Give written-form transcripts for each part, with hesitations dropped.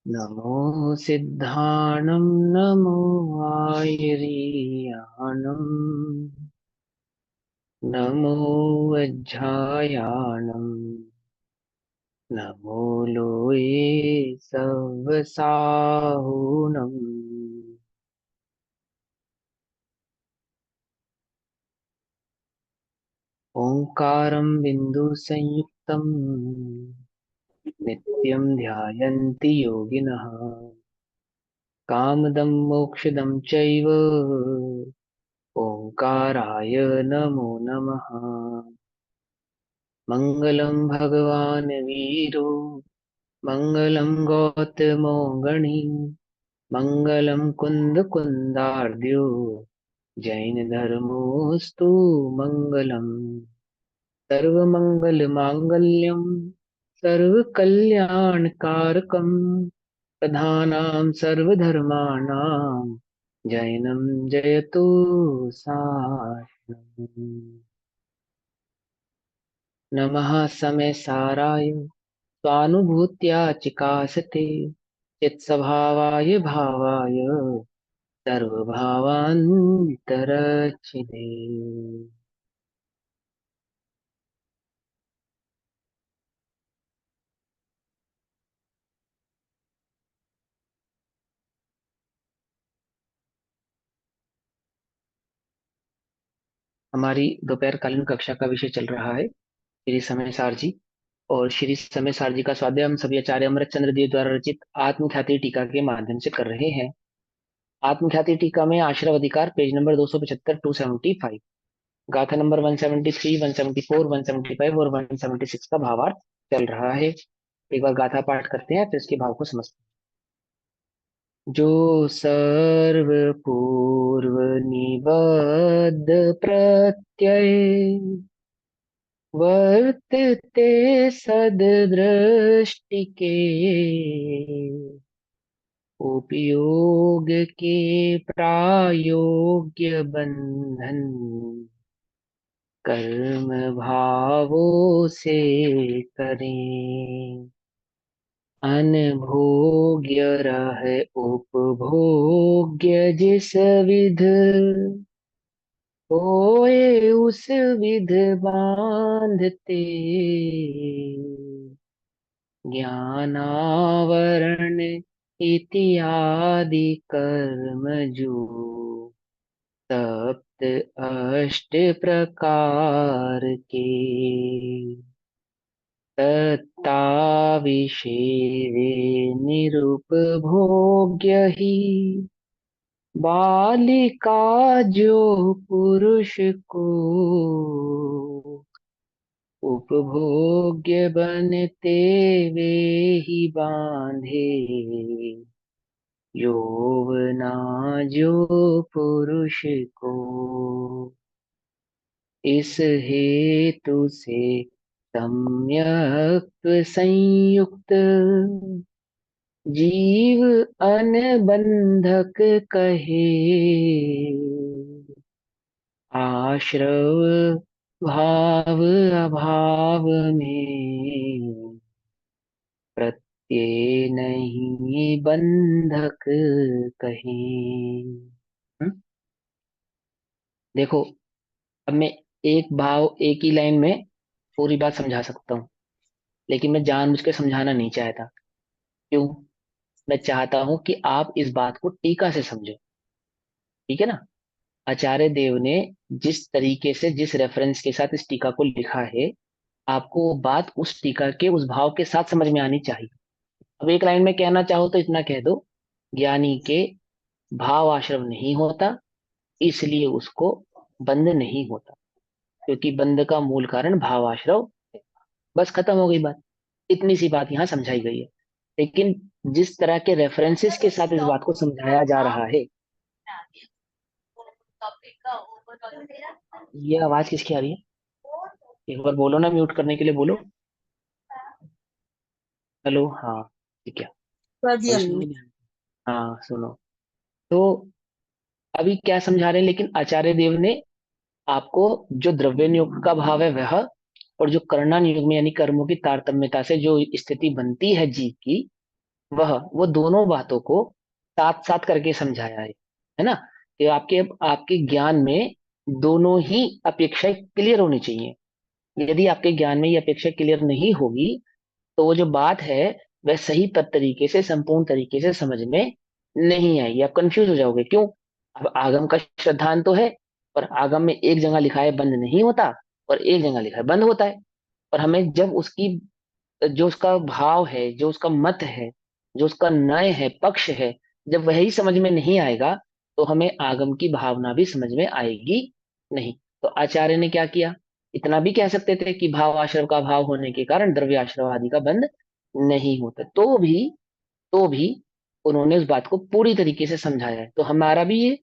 नमो सिद्धाणं नमो आयर्याणं नमो वज्झायाणं नमो लोये सव्वसाहुणम् ओंकारं बिन्दुसंयुक्तं नित्यं ध्यायन्ति योगिनः कामदं मोक्षदं चैव ओंकाराय नमो नमः। मङ्गलं भगवान् वीरो मङ्गलं गौतमो गणी मङ्गलं कुन्दकुन्दार्द्यो जैनधर्मोऽस्तु मङ्गलम्। सर्वमङ्गलमाङ्गल्यं सर्वकल्याणकारकं प्रधानां सर्वधर्माणां जैनं जयतु सारणम्। नमः समय साराय स्वानुभूत्या चिकासते चित्स्वभावाय भावाय सर्वभावान्तरच्छिदे। हमारी दोपहरकालीन कक्षा का विषय चल रहा है श्री समय सारजी। और श्री समय सारजी का स्वाध्याय हम सभी आचार्य अमृत चंद्र देव द्वारा रचित आत्मख्याति टीका के माध्यम से कर रहे हैं। आत्मख्याति टीका में आश्रव अधिकार पेज नंबर 275 275, गाथा नंबर 173 174 175 और 176 का भावार्थ चल रहा है। एक बार गाथा पाठ करते हैं फिर इसके भाव को समझते हैं। जो सर्व पूर्व निबद्ध प्रत्यय वर्तते सदृष्टि के उपयोग के प्रायोग्य बंधन कर्म भावों से करें। अनभोग्य रह उपभोग्य जिस विध होए उस विध बांधते ज्ञानावरण इत्यादि कर्म जो सप्त अष्ट प्रकार के तत्ता विषेवे निरुपभोग्य ही बालिका जो पुरुष को उपभोग्य बनते वे ही बांधे यौवना जो पुरुष को। इस हेतु से सम्यक संयुक्त जीव अनबंधक कहे आश्रव भाव अभाव में प्रत्यय नहीं बंधक कहे। देखो, अब मैं एक भाव एक ही लाइन में पूरी बात समझा सकता हूँ, लेकिन मैं जानबूझ के समझाना नहीं चाहता। क्यों? मैं चाहता हूं कि आप इस बात को टीका से समझो। ठीक है ना? आचार्य देव ने जिस तरीके से जिस रेफरेंस के साथ इस टीका को लिखा है, आपको वो बात उस टीका के उस भाव के साथ समझ में आनी चाहिए। अब एक लाइन में कहना चाहो तो इतना कह दो, ज्ञानी के भाव आश्रम नहीं होता इसलिए उसको बंध नहीं होता, क्योंकि बंध का मूल कारण भाव आश्रव है। बस खत्म हो गई बात। इतनी सी बात यहाँ समझाई गई है। लेकिन जिस तरह के रेफरेंसेस के साथ इस बात को समझाया जा रहा है, ये आवाज किसकी आ रही है? एक बार बोलो ना, म्यूट करने के लिए बोलो। हेलो, हाँ। ठीक है। कर दिया अभी हमने। सुनो। हाँ सुनो। तो अभी क्या समझा रहे हैं, लेकिन आचार्य देव ने आपको जो द्रव्य नियोग का भाव है वह, और जो कर्णन युग में यानी कर्मों की तारतम्यता से जो स्थिति बनती है जीव की, वह वो दोनों बातों को साथ साथ करके समझाया है ना। कि आपके आपके ज्ञान में दोनों ही अपेक्षाएं क्लियर होनी चाहिए। यदि आपके ज्ञान में ये अपेक्षा क्लियर नहीं होगी, तो वो जो बात है वह सही तरीके से, संपूर्ण तरीके से समझ में नहीं आएगी, आप कंफ्यूज हो जाओगे। क्यों? अब आगम का श्रद्धांत तो है, पर आगम में एक जगह लिखा है बंद नहीं होता, और एक जगह लिखा है बंद होता है। और हमें जब उसकी, जो उसका भाव है, जो उसका मत है, जो उसका नय है, पक्ष है, जब वही समझ में नहीं आएगा, तो हमें आगम की भावना भी समझ में आएगी नहीं। तो आचार्य ने क्या किया? इतना भी कह सकते थे कि भाव आश्रव का भाव होने के कारण द्रव्य आश्रव आदि का बंध नहीं होता, तो भी उन्होंने उस बात को पूरी तरीके से समझाया है। तो हमारा भी ये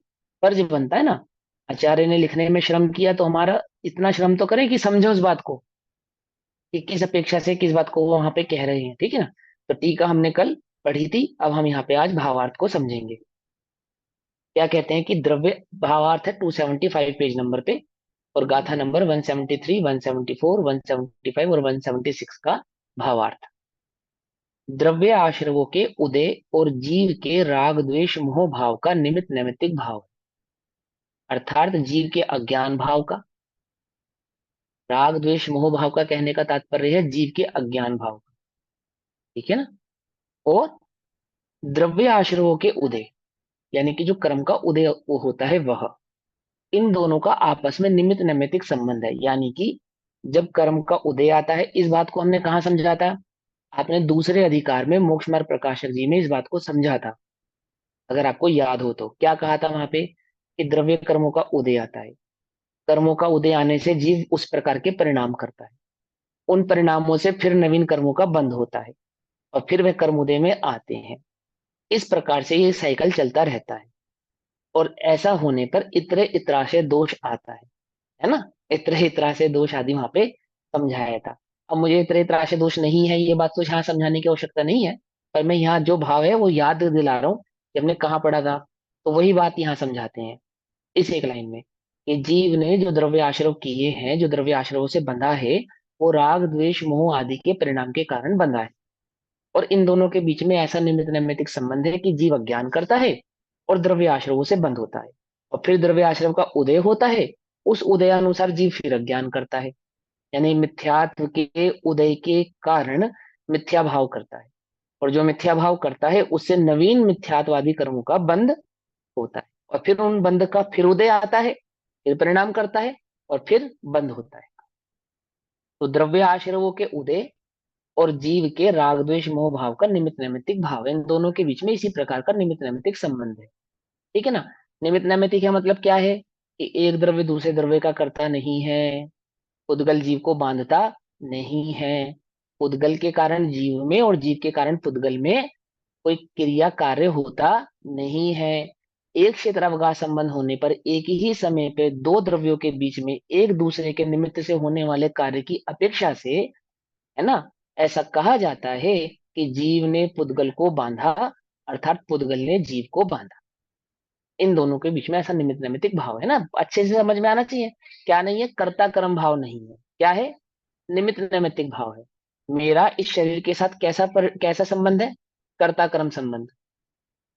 फर्ज बनता है ना, आचार्य ने लिखने में श्रम किया, तो हमारा इतना श्रम तो करें कि समझे उस बात को, कि किस अपेक्षा से किस बात को वो वहां पे कह रहे हैं, ठीक है ना। तो टीका हमने कल पढ़ी थी, अब हम यहाँ पे आज भावार्थ को समझेंगे। क्या कहते हैं कि द्रव्य, भावार्थ है 275 पेज नंबर पे, और गाथा नंबर 173, 174, 175 और 176 का भावार्थ। द्रव्य आश्रवों के उदय और जीव के राग द्वेष मोह भाव का निमित्त नैमित्तिक भाव, अर्थात जीव के अज्ञान भाव का, राग द्वेष मोह भाव का कहने का तात्पर्य है जीव के अज्ञान भाव का, ठीक है ना। और द्रव्य आश्रवों के उदय, यानी कि जो कर्म का उदय वो होता है वह, इन दोनों का आपस में निमित्त नैमित्तिक संबंध है। यानी कि जब कर्म का उदय आता है, इस बात को हमने कहाँ समझा था? आपने दूसरे अधिकार में मोक्ष मार्ग प्रकाशक जी में इस बात को समझा था। अगर आपको याद हो तो क्या कहा था वहां पे? कि द्रव्य कर्मों का उदय आता है, कर्मों का उदय आने से जीव उस प्रकार के परिणाम करता है, उन परिणामों से फिर नवीन कर्मों का बंध होता है, और फिर वह कर्म उदय में आते हैं। इस प्रकार से ये साइकिल चलता रहता है। और ऐसा होने पर इतरे इतरा से दोष आता है ना। इतरे इतरा से दोष आदि वहां पे समझाया था। अब मुझे इतरे इतरा से दोष नहीं है, ये बात तो यहाँ समझाने की आवश्यकता नहीं है, पर मैं यहाँ जो भाव है वो याद दिला रहा हूँ कि हमने कहाँ पढ़ा था। तो वही बात यहाँ समझाते हैं इस एक लाइन में, कि जीव ने जो द्रव्य आश्रव किए हैं, जो द्रव्य आश्रवों से बंधा है, वो राग द्वेष मोह आदि के परिणाम के कारण बंधा है। और इन दोनों के बीच में ऐसा निमित्त नैमित्तिक संबंध है कि जीव अज्ञान करता है और द्रव्य आश्रवों से बंध होता है, और फिर द्रव्य आश्रव का उदय होता है, उस उदयानुसार जीव फिर अज्ञान करता है, यानी मिथ्यात्व के उदय के कारण मिथ्या भाव करता है, और जो मिथ्या भाव करता है उससे नवीन मिथ्यात्वादी कर्मों का बंध होता है, और फिर उन बंध का फिर उदय आता है, फिर परिणाम करता है, और फिर बंध होता है। तो द्रव्य आश्रवों के उदय और जीव के राग द्वेष मोह भाव का निमित्त नैमित्तिक भाव है, इन दोनों के बीच में इसी प्रकार का निमित्त नैमित्तिक संबंध है, ठीक है ना। निमित्त नैमित्तिक का मतलब क्या है? कि एक द्रव्य दूसरे द्रव्य का कर्ता नहीं है, पुद्गल जीव को बांधता नहीं है, पुद्गल के कारण जीव में और जीव के कारण पुद्गल में कोई क्रिया कार्य होता नहीं है। एक क्षेत्रावकाश संबंध होने पर एक ही समय पे दो द्रव्यों के बीच में एक दूसरे के निमित्त से होने वाले कार्य की अपेक्षा से, है ना, ऐसा कहा जाता है कि जीव ने पुद्गल को बांधा, अर्थात पुद्गल ने जीव को बांधा। इन दोनों के बीच में ऐसा निमित्त नैमित्तिक भाव है ना, अच्छे से समझ में आना चाहिए। क्या नहीं है? कर्ता कर्म भाव नहीं है, क्या है? निमित्त नैमित्तिक भाव है। मेरा इस शरीर के साथ कैसा संबंध है? कर्ता कर्म संबंध।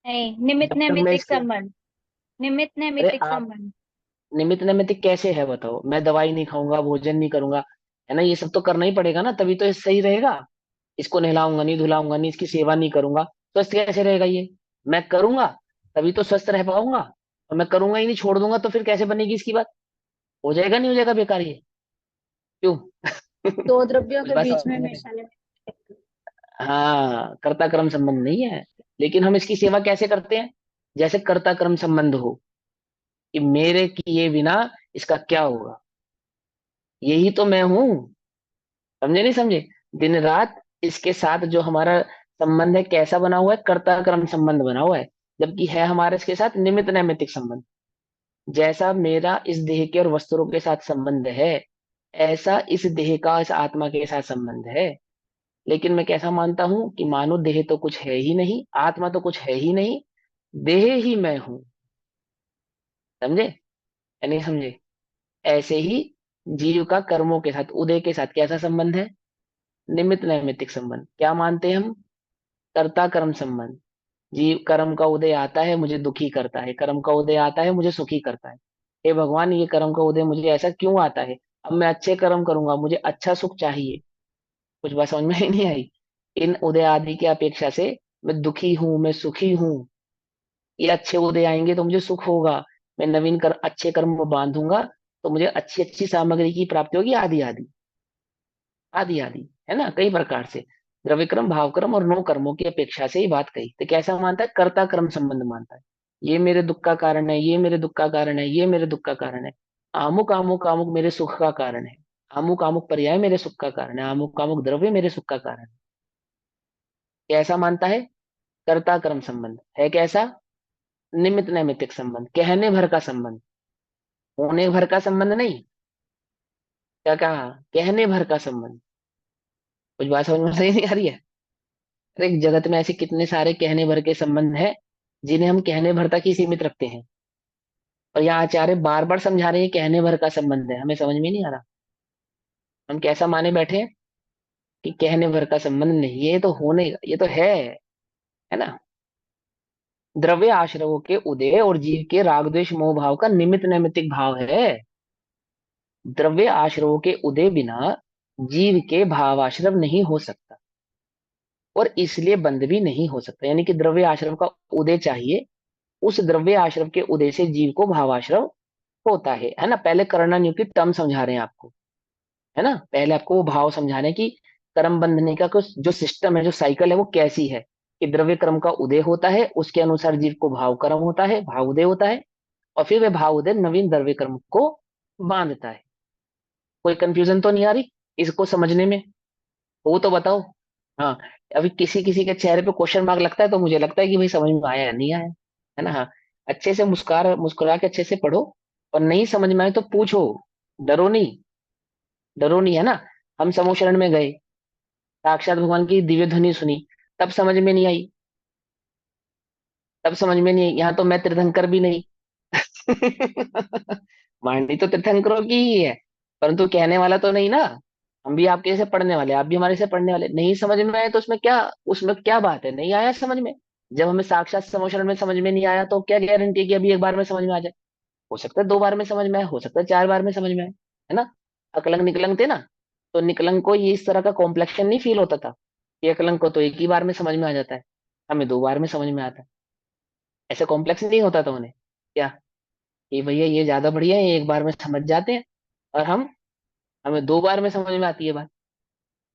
नहीं, निमित्त जब तक मैं नैमित्तिक इसके, संबंध। निमित्त अरे नैमित्तिक आप, संबंध। निमित्त नैमित्तिक कैसे है बताओ? मैं दवाई नहीं खाऊंगा, भोजन नहीं करूंगा, है ना, ये सब तो करना ही पड़ेगा ना, तभी तो ये सही रहेगा। इसको नहलाऊंगा नहीं, धुलाऊंगा नहीं, इसकी सेवा नहीं करूंगा, स्वस्थ कैसे रहेगा ये? मैं करूंगा तभी तो स्वस्थ रह पाऊंगा, और मैं करूंगा ही नहीं, छोड़ दूंगा, तो फिर कैसे बनेगी इसकी बात? हो जाएगा नहीं हो जाएगा बेकार ये? क्यों? दो द्रव्यों कुछ के बात बीच समझ में में आ रही है? हमेशा हाँ, कर्ता कर्म संबंध नहीं है, लेकिन हम इसकी सेवा कैसे करते हैं? जैसे कर्ता कर्म संबंध हो, कि मेरे किए बिना इसका क्या होगा, यही तो मैं हूं। समझे नहीं समझे? दिन रात इसके साथ जो हमारा संबंध है कैसा बना हुआ है? कर्ता कर्म संबंध बना हुआ है, जबकि है हमारे इसके साथ निमित्त नैमित्तिक संबंध। जैसा मेरा इस देह के और वस्त्रों के साथ संबंध है, ऐसा इस देह का इस आत्मा के साथ संबंध है। लेकिन मैं कैसा मानता हूं कि मानो देह तो कुछ है ही नहीं, आत्मा तो कुछ है ही नहीं, देह ही मैं हूं। समझे या नहीं समझे? ऐसे ही जीव का कर्मों के साथ, उदय के साथ कैसा संबंध है? निमित्त नैमित्तिक संबंध। क्या मानते हैं हम? कर्ता कर्म संबंध। जीव, कर्म का उदय आता है मुझे दुखी करता है, कर्म का उदय आता है मुझे सुखी करता है। हे भगवान, ये कर्म का उदय मुझे ऐसा क्यों आता है? अब मैं अच्छे कर्म करूंगा, मुझे अच्छा सुख चाहिए। कुछ बात समझ में ही नहीं आई। इन उदय आदि की अपेक्षा से मैं दुखी हूं, मैं सुखी हूं। ये अच्छे उदय आएंगे तो मुझे सुख होगा। मैं नवीन कर अच्छे कर्म में बांधूंगा तो मुझे अच्छी अच्छी सामग्री की प्राप्ति होगी, आदि आदि आदि आदि। है ना, कई प्रकार से। द्रव्य कर्म, भाव कर्म और नो कर्मों की अपेक्षा से ही बात कही। तो कैसा मानता है? कर्ता कर्म संबंध मानता है। ये मेरे दुख का कारण है, ये मेरे दुख का कारण है, ये मेरे दुख का कारण है। आमुक आमुक आमुक मेरे सुख का कारण है। आमुक आमुक पर्याय मेरे सुख का कारण है, आमुक आमुक द्रव्य मेरे सुख का कारण है। कैसा मानता है? कर्ता कर्म संबंध है। कैसा? निमित्त नैमित्तिक संबंध, कहने भर का संबंध, होने भर का संबंध नहीं। क्या कहा? कहने भर का संबंध। कुछ बात समझ में सही नहीं आ रही है? अरे जगत में ऐसे कितने सारे कहने भर के संबंध है, जिन्हें हम कहने भर तक ही सीमित रखते हैं। और यहाँ आचार्य बार बार समझा रहे हैं कहने भर का संबंध है, हमें समझ में नहीं आ रहा। हम कैसा माने बैठे हैं कि कहने भर का संबंध नहीं, ये तो होने, ये तो है ना। द्रव्य आश्रवों के उदय और जीव के राग द्वेष मोह भाव का निमित्त नैमित्तिक भाव है। द्रव्य आश्रवों के उदय बिना जीव के भाव आश्रव नहीं हो सकता, और इसलिए बंध भी नहीं हो सकता। यानी कि द्रव्य आश्रम का उदय चाहिए, उस द्रव्य आश्रम के उदय से जीव को भावाश्रव होता है ना। पहले कर्णन की टर्म समझा रहे हैं आपको, है ना। पहले आपको वो भाव समझा रहे हैं कि कर्म बंधने का कुछ जो सिस्टम है, जो साइकिल है, वो कैसी है। कि द्रव्य कर्म का उदय होता है, उसके अनुसार जीव को भाव कर्म होता है, भाव उदय होता है, और फिर वह भाव उदय नवीन द्रव्य कर्म को बांधता है। कोई कंफ्यूजन तो नहीं आ रही इसको समझने में? वो तो बताओ। हाँ। अभी किसी किसी के चेहरे पे क्वेश्चन मार्क लगता है तो मुझे लगता है कि भाई समझ में आया या नहीं आया। है ना। हाँ। अच्छे से मुस्कुरा मुस्कुरा के अच्छे से पढ़ो, और नहीं समझ में आए तो पूछो। डरो नहीं, डरो नहीं, है ना। हम समूह में गए, साक्षात भगवान की दिव्य ध्वनि सुनी, तब समझ में नहीं आई, तब समझ में नहीं आई। यहाँ तो मैं तीर्थंकर भी नहीं। वाणी तो तीर्थंकरों की ही है, परंतु कहने वाला तो नहीं ना। हम भी आपके जैसे पढ़ने वाले, आप भी हमारे से पढ़ने वाले। नहीं समझ में आए तो उसमें क्या बात है? नहीं आया समझ में। जब हमें साक्षात समोशरण में समझ में नहीं आया तो क्या गारंटी है कि अभी एक बार में समझ में आ जाए? हो सकता है 2 बार में समझ में आए, हो सकता है 4 बार में समझ में आए। है ना। अकलंग निकलंग थे ना, तो निकलंग को ये इस तरह का कॉम्प्लेक्शन नहीं फील होता था। ये अकलंग को तो एक ही बार में समझ में आ जाता है, हमें 2 बार में समझ में आता है। ऐसे कॉम्प्लेक्स नहीं होता था उन्हें। क्या कि भैया ये ज्यादा बढ़िया है, ये एक बार में समझ जाते हैं, और हमें 2 बार में समझ में आती है बात।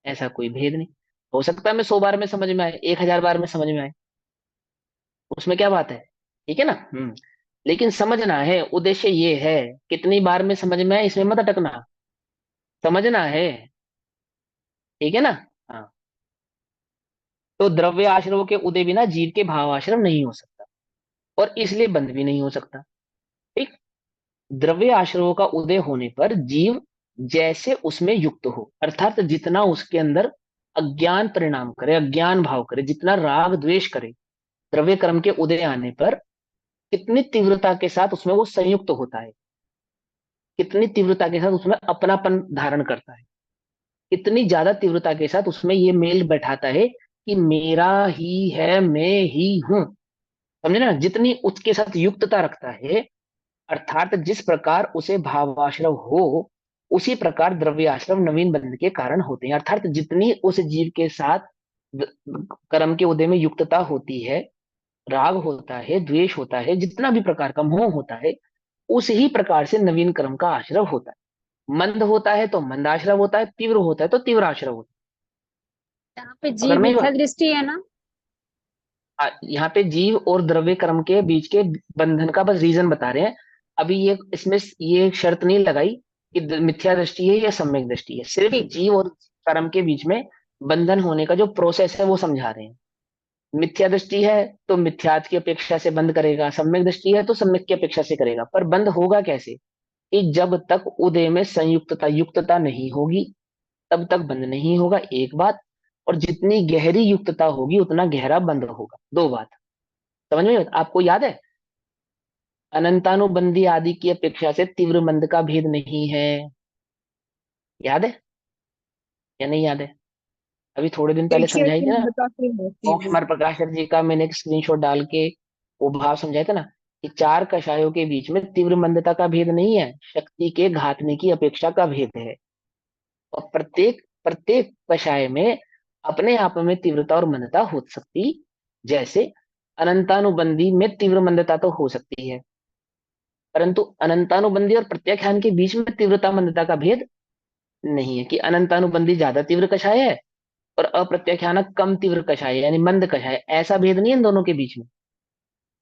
ऐसा कोई भेद नहीं। हो सकता है हमें 100 बार में समझ में आए, 1000 बार में समझ में आए, उसमें क्या बात है? ठीक है ना। लेकिन समझना है, उद्देश्य ये है। कितनी बार में समझ में आए इसमें मत अटकना, समझना है। ठीक है ना। हाँ। तो द्रव्य आश्रव के उदय बिना जीव के भाव आश्रम नहीं हो सकता, और इसलिए बंध भी नहीं हो सकता। ठीक। द्रव्य आश्रवों का उदय होने पर जीव जैसे उसमें युक्त हो, अर्थात जितना उसके अंदर अज्ञान परिणाम करे, अज्ञान भाव करे, जितना राग द्वेष करे, द्रव्य कर्म के उदय आने पर कितनी तीव्रता के साथ उसमें वो संयुक्त होता है, कितनी तीव्रता के साथ उसमें अपनापन धारण करता है, कितनी ज्यादा तीव्रता के साथ उसमें ये मेल बैठाता है कि मेरा ही है, मैं ही हूं। समझे ना, जितनी उसके साथ युक्तता रखता है, अर्थात जिस प्रकार उसे भावाश्रव हो, उसी प्रकार द्रव्य आश्रव नवीन बंध के कारण होते हैं। अर्थात जितनी उस जीव के साथ द- कर्म के उदय में युक्तता होती है, राग होता है, द्वेष होता है, जितना भी प्रकार का मोह होता है, उस ही प्रकार से नवीन कर्म का आश्रव होता है। मंद होता है तो मंद आश्रव होता है, तीव्र होता है तो तीव्र आश्रव होता यहाँ पे है। अगर जीव मैं मिथ्या दृष्टि है ना। यहाँ पे जीव और द्रव्य कर्म के बीच के बंधन का बस रीजन बता रहे हैं। अभी ये इसमें ये शर्त नहीं लगाई कि मिथ्या दृष्टि है या सम्यक दृष्टि है, सिर्फ ठीक। जीव और कर्म के बीच में बंधन होने का जो प्रोसेस है वो समझा रहे हैं। मिथ्या दृष्टि है तो मिथ्यात की अपेक्षा से बंद करेगा, सम्यक दृष्टि है तो सम्यक की अपेक्षा से करेगा। पर बंद होगा कैसे? कि जब तक उदय में संयुक्तता युक्तता नहीं होगी, तब तक बंद नहीं होगा, एक बात। और जितनी गहरी युक्तता होगी उतना गहरा बंद होगा, दो बात। समझ में आपको याद है? अनंतानुबंधी आदि की अपेक्षा से तीव्र मंद का भेद नहीं है। याद है या नहीं याद है? अभी थोड़े दिन पहले देखिए समझाई कि थी ना। मंदता से होती मोक्ष है। कुमार प्रकाशक जी का मैंने एक स्क्रीनशॉट डाल के वो भाव समझाया था ना, कि चार कषायों के बीच में तीव्र मंदता का भेद नहीं है, शक्ति के घातने की अपेक्षा का भेद है। और प्रत्येक प्रत्येक कषाय में अपने आप में तीव्रता और मंदता हो सकती, जैसे अनंतानुबंधी में तीव्र मंदता तो हो सकती है, परंतु अनंतानुबंधी और प्रत्याख्यान के बीच में तीव्रता मंदता का भेद नहीं है, कि अनंतानुबंधी ज्यादा तीव्र कषाय है और अप्रत्याख्यानक कम तीव्र कषाय है, यानी मंद कषाय है। ऐसा भेद नहीं है इन दोनों के बीच में।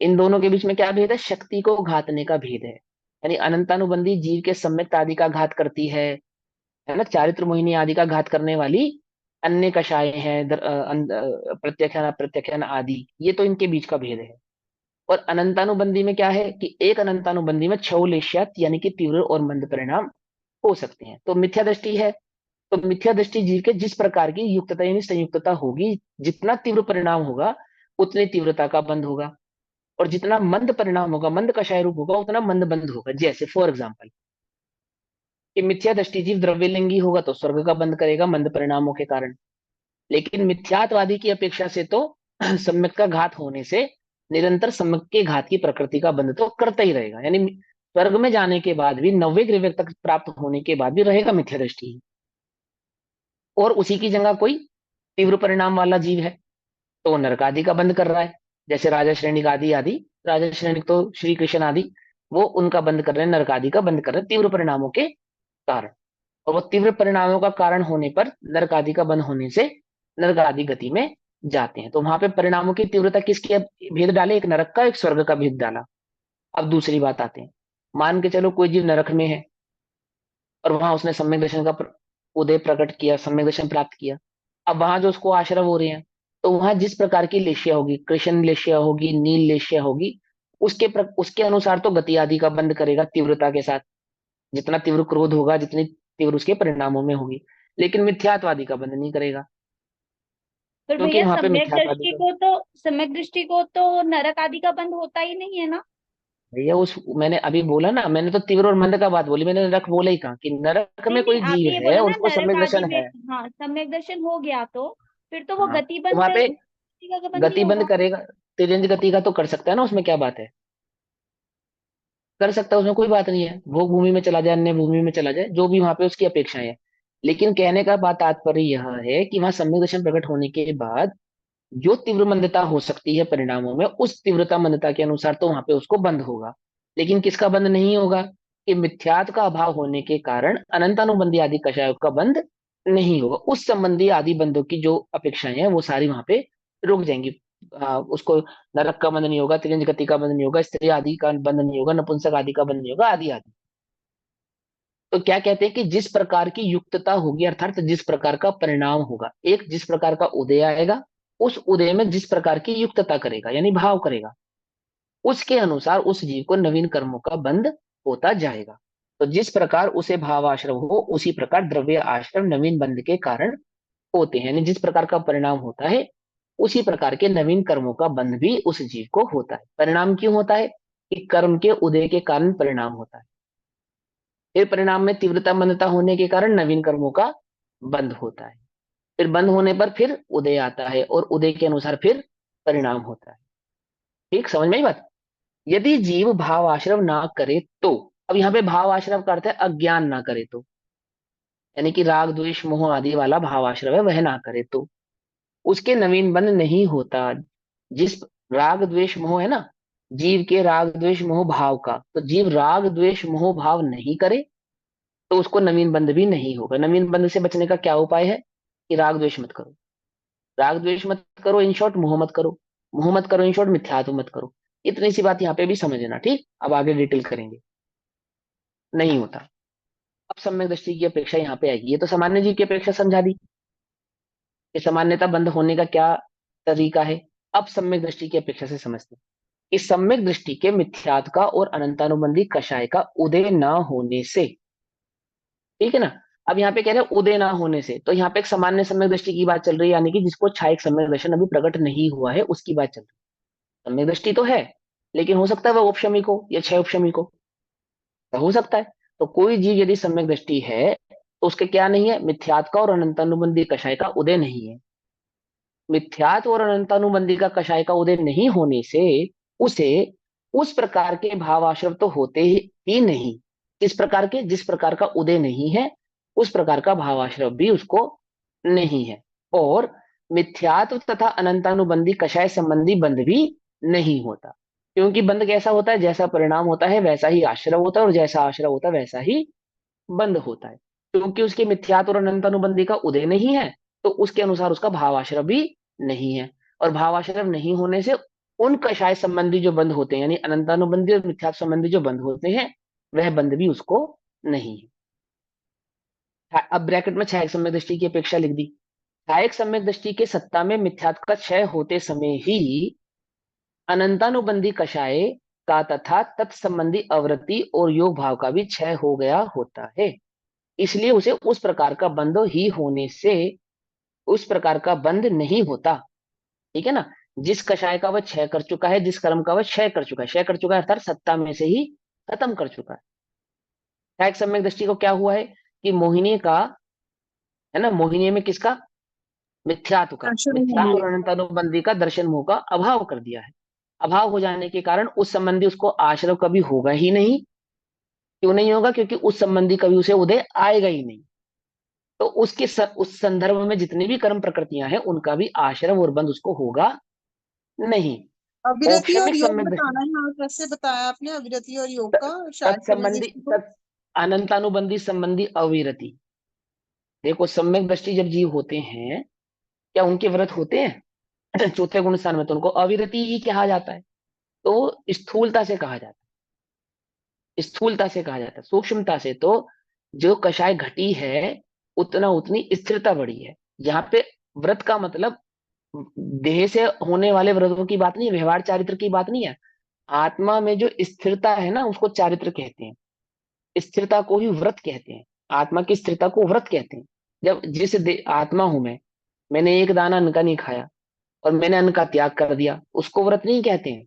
इन दोनों के बीच में क्या भेद है? शक्ति को घातने का भेद है। यानी अनंतानुबंधी जीव के सम्यक्त आदि का घात करती है ना, चारित्र मोहिनी आदि का घात करने वाली अन्य कषाय हैं, प्रत्याख्यान अप्रत्याख्यान आदि, ये तो इनके बीच का भेद है। और अनंतानुबंधी में क्या है कि एक अनंतानुबंधी में छौलेश्यत यानी कि तीव्र और मंद परिणाम हो सकते हैं। तो मिथ्या दृष्टि है, तो मिथ्या दृष्टि जीव के जिस प्रकार की युक्तता यानी संयुक्तता होगी, जितना तीव्र परिणाम होगा उतनी तीव्रता का बंध होगा, और जितना मंद परिणाम होगा, मंद कषाय रूप होगा, उतना मंद बंध होगा। जैसे फॉर एग्जाम्पल, कि मिथ्या दृष्टि जीव द्रव्यलिंगी होगा तो स्वर्ग का बंध करेगा मंद परिणामों के कारण, लेकिन मिथ्यात्वादी की अपेक्षा से तो सम्यक का घात होने से निरंतर सम्यक के घात की प्रकृति का बंध तो करता ही रहेगा। यानी स्वर्ग में जाने के बाद भी, नव्य गृह तक प्राप्त होने के बाद भी रहेगा मिथ्या दृष्टि। और उसी की जगह कोई तीव्र परिणाम वाला जीव है तो वो नरक आदि का बंध कर रहा है, जैसे राजा श्रेणिक आदि आदि। राजा श्रेणिक तो श्री कृष्ण आदि, वो उनका बंद कर रहे हैं, नरक आदि का बंद कर रहे हैं तीव्र परिणामों के कारण। और वो तीव्र परिणामों का कारण होने पर नरक आदि का बंद होने से नरक आदि गति में जाते हैं। तो वहां पे परिणामों की तीव्रता किसके भेद डाले? एक नरक का, एक स्वर्ग का भेद डाला। अब दूसरी बात आते हैं, मान के चलो कोई जीव नरक में है और वहां उसने सम्यक दर्शन का उदय प्रकट किया, सम्यक दर्शन प्राप्त किया। अब वहां जो उसको आश्रव हो रहे हैं, तो वहां जिस प्रकार की लेशिया होगी, कृष्ण लेशिया होगी, नील लेशिया होगी, उसके अनुसार तो गति आदि का बंद करेगा तीव्रता के साथ। जितना तीव्र क्रोध होगा, जितनी तीव्र उसके परिणामों में होगी, लेकिन मिथ्यात्वादी का बंद नहीं करेगा, पर क्योंकि भैया वहां पे मिथ्यात्वादी का। सम्यक दृष्टि को तो नरक आदि का बंध होता ही नहीं है ना। भैया उस मैंने अभी बोला ना, मैंने तो तीव्र और मंद का बात बोली, मैंने नरक बोला ही कहाँ? कि नरक नहीं में नहीं, कोई जीव आपने ये है बोला और ना उसको नरक सम्यक आदि दर्शन में। है। हाँ, सम्यक दर्शन हो गया तो फिर तो वो हाँ, गति तो बंध वहां पे का बंध ही गति बंद होगा। करेगा, तेज गति का तो कर सकता है ना, उसमें क्या बात है? कर सकता है, उसमें कोई बात नहीं है। भोग भूमि में चला जाए, अन्य भूमि में चला जाए, जो भी वहां पे उसकी अपेक्षाएं है। लेकिन कहने का बात तात्पर्य यह है कि वहां सम्यक दर्शन प्रकट होने के बाद जो तीव्र मंदता हो सकती है परिणामों में, उस तीव्रता मंदता के अनुसार तो वहां पे उसको बंद होगा। लेकिन किसका बंद नहीं होगा? कि मिथ्यात्व का अभाव होने के कारण अनंतानुबंधी आदि कषायों का बंद नहीं होगा। उस संबंधी आदि बंधों की जो अपेक्षाएं हैं वो सारी वहां पे रुक जाएंगी। उसको नरक का बंध नहीं होगा, तिरंज गति का बंध नहीं होगा, स्त्री आदि का बंध नहीं होगा, नपुंसक आदि का बंध नहीं होगा, आदि आदि। तो क्या कहते हैं कि जिस प्रकार की युक्तता होगी, अर्थात जिस प्रकार का परिणाम होगा, एक जिस प्रकार का उदय आएगा, उस उदय में जिस प्रकार की युक्तता करेगा यानी भाव करेगा, उसके अनुसार उस जीव को नवीन कर्मों का बंध होता जाएगा। तो जिस प्रकार उसे भाव आश्रव हो, उसी प्रकार द्रव्य आश्रव नवीन बंध के कारण होते हैं। यानी जिस प्रकार का परिणाम होता है, उसी प्रकार के नवीन कर्मों का बंध भी उस जीव को होता है। परिणाम क्यों होता है? कि कर्म के उदय के कारण परिणाम होता है, फिर परिणाम में तीव्रता मंदता होने के कारण नवीन कर्मों का बंध होता है, फिर बंद होने पर फिर उदय आता है, और उदय के अनुसार फिर परिणाम होता है। ठीक समझ में आई बात? यदि जीव भाव आश्रव ना करे तो, अब यहाँ पे भाव आश्रव का अर्थ है अज्ञान ना करे तो, यानी कि राग द्वेष मोह आदि वाला भाव आश्रव है वह ना करे तो उसके नवीन बंध नहीं होता। जिस राग द्वेष मोह है ना, जीव के राग द्वेष मोह भाव का, तो जीव राग द्वेष मोह भाव नहीं करे तो उसको नवीन बंध भी नहीं होगा। नवीन बंध से बचने का क्या उपाय है? कि राग द्वेष मत करो, राग द्वेष मत करो, इन शॉर्ट मोह मत करो, मोह मत करो इन शॉर्ट मिथ्यात्व मत करो। इतनी सी बात यहाँ पे भी समझना, ठीक? अब आगे डिटेल करेंगे। नहीं होता। अब सम्यक दृष्टि की अपेक्षा यहाँ पे आएगी। ये तो सामान्य जीव की अपेक्षा समझा दी कि सामान्यता बंद होने का क्या तरीका है। अब सम्यक दृष्टि की अपेक्षा से समझते हैं। इस सम्यक दृष्टि के मिथ्यात्व का और अनंतानुबंधी कषाय का उदय ना होने से, ठीक है ना? अब यहाँ पे कह रहे हैं उदय ना होने से, तो यहाँ पे एक सामान्य सम्यक दृष्टि की बात चल रही है, यानी कि जिसको छायक सम्यक दर्शन अभी प्रकट नहीं हुआ है उसकी बात चल रही है। सम्यक दृष्टि तो है, लेकिन हो सकता है वह उपशमी को या क्षय उपशमी को, तो हो सकता है। तो कोई जीव यदि सम्यक दृष्टि है तो उसके क्या नहीं है, मिथ्यात्व का और अनंतानुबंधी कषाय का उदय नहीं है। मिथ्यात्व और अनंतानुबंधी का कषाय का उदय नहीं होने से उसे उस प्रकार के भावाश्रव तो होते ही नहीं। किस प्रकार के, जिस प्रकार का उदय नहीं है उस प्रकार का भावाश्रव भी उसको नहीं है। और मिथ्यात्व तथा अनंतानुबंधी कषाय संबंधी बंध भी नहीं होता। क्योंकि बंध कैसा होता है, जैसा परिणाम होता है वैसा ही आश्रव होता है, और जैसा आश्रव होता है वैसा ही बंद होता है। क्योंकि उसके मिथ्यात्व और अनंतानुबंधी का उदय नहीं है, तो उसके अनुसार उसका भावाश्रय भी नहीं है। और भावाश्रय नहीं होने से उन कषाय संबंधी जो बंध होते हैं, यानी अनंतानुबंधी और मिथ्यात्व संबंधी जो बंध होते हैं, वह बंध भी उसको नहीं है। अब ब्रैकेट में छायक सम्यक दृष्टि की अपेक्षा लिख दी। छायक सम्यक दृष्टि के सत्ता में मिथ्यात्व का क्षय होते समय ही अनंतानुबंधी कषाय का तथा तत्संबंधी अवृत्ति और योग भाव का भी क्षय हो गया होता है। इसलिए उसे उस प्रकार का बंध ही होने से उस प्रकार का बंध नहीं होता। ठीक है ना। जिस कषाय का वह क्षय कर चुका है, जिस कर्म का वह क्षय कर चुका है, क्षय कर चुका है अर्थात सत्ता में से ही खत्म कर चुका है। न्यायिक सम्यक दृष्टि को क्या हुआ है कि मोहिनी का, है ना, मोहिनी में किसका, मिथ्यात्व का, दर्शन मिथ्यात्व होंगे। और अनंतानुबंधी का दर्शन मोह का अभाव कर दिया है। अभाव हो जाने के कारण उस संबंधी उसको आश्रव कभी होगा ही नहीं। क्यों नहीं होगा, क्योंकि उस संबंधी कभी उसे उदय आएगा ही नहीं। तो उस संदर्भ में जितनी भी कर्म प्रकृतियां हैं उनका भी आश्रय और बंध उसको होगा नहीं। अविरति और औपशमिक योग सम्यक दृष्टि, बताना है, यहाँ कैसे बताया आपने अविरति और योग का शायद समझ तत्संबंधी दृष्टि को? तत् अनंतानुबंधी संबंधी अविरति। देखो सम्यक दृष्टि जब जीव होते हैं, क्या उनके व्रत होते हैं? चौथे गुण स्थान में तो उनको अविरति ही कहा जाता है। तो स्थूलता से कहा जाता है, स्थूलता से कहा जाता है। सूक्ष्मता से तो जो कषाय घटी है उतना उतनी स्थिरता बढ़ी है। यहाँ पे व्रत का मतलब देह से होने वाले व्रतों की बात नहीं है, व्यवहार चारित्र की बात नहीं है। आत्मा में जो स्थिरता है ना उसको चारित्र कहते हैं। स्थिरता को ही व्रत कहते हैं। आत्मा की स्थिरता को व्रत कहते हैं। जब आत्मा हूं मैंने एक दाना अन्न का नहीं खाया और मैंने अन्न का त्याग कर दिया, उसको व्रत नहीं कहते हैं।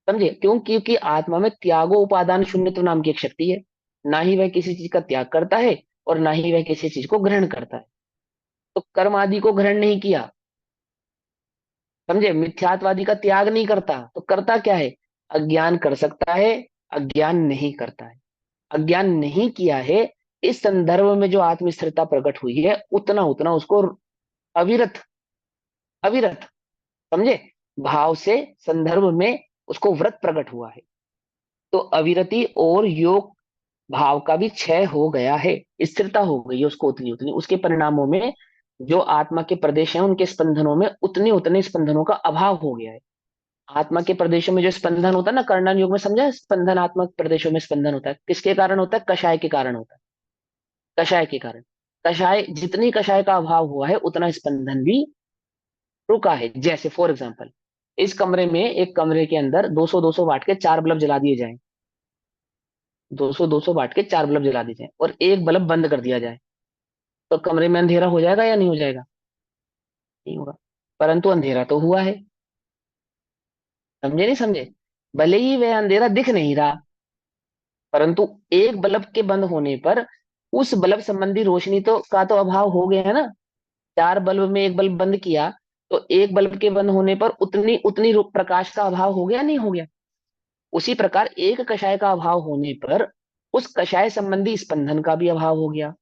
समझे क्यों? क्योंकि आत्मा में त्यागो उपादान शून्यत्व नाम की एक शक्ति है। ना ही वह किसी चीज का त्याग करता है और ना ही वह किसी चीज को ग्रहण करता है। तो कर्म आदि को ग्रहण नहीं किया, समझे, मिथ्यात्वादी का त्याग नहीं करता, तो करता क्या है? अज्ञान कर सकता है, अज्ञान नहीं करता है। अज्ञान नहीं किया है, इस संदर्भ में जो आत्म स्थिरता प्रकट हुई है उतना उतना उसको अविरत, अविरत, समझे, भाव से संदर्भ में उसको व्रत प्रकट हुआ है। तो अविरति और योग भाव का भी क्षय हो गया है, स्थिरता हो गई है उसको उतनी उतनी। उसके परिणामों में जो आत्मा के प्रदेश हैं उनके स्पंदनों में उतने उतने स्पंदनों का अभाव हो गया है। आत्मा के प्रदेशों में जो स्पंदन होता है ना, कर्णन योग में समझा है? स्पंदनात्मक प्रदेशों में स्पंदन होता है, किसके कारण होता है? कषाय के कारण होता है। कषाय के कारण, कषाय जितनी कषाय का अभाव हुआ है उतना स्पंदन भी रुका है। जैसे फॉर एग्जाम्पल, इस कमरे में, एक कमरे के अंदर 200 200 वाट के चार बल्ब जला दिए जाएं, 200 200 वाट के चार बल्ब जला दिए जाएं और एक बल्ब बंद कर दिया जाए, तो कमरे में अंधेरा हो जाएगा या नहीं हो जाएगा? नहीं होगा। परंतु अंधेरा तो हुआ है। समझे नहीं समझे? भले ही वह अंधेरा दिख नहीं रहा, परंतु एक बल्ब के बंद होने पर उस बल्ब संबंधी रोशनी तो अभाव हो गया है ना। चार बल्ब में एक बल्ब बंद किया, तो एक बल्ब के बंद होने पर उतनी उतनी प्रकाश का अभाव हो गया नहीं हो गया? उसी प्रकार एक कषाय का अभाव होने पर उस कषाय संबंधी स्पंदन का भी अभाव हो गया,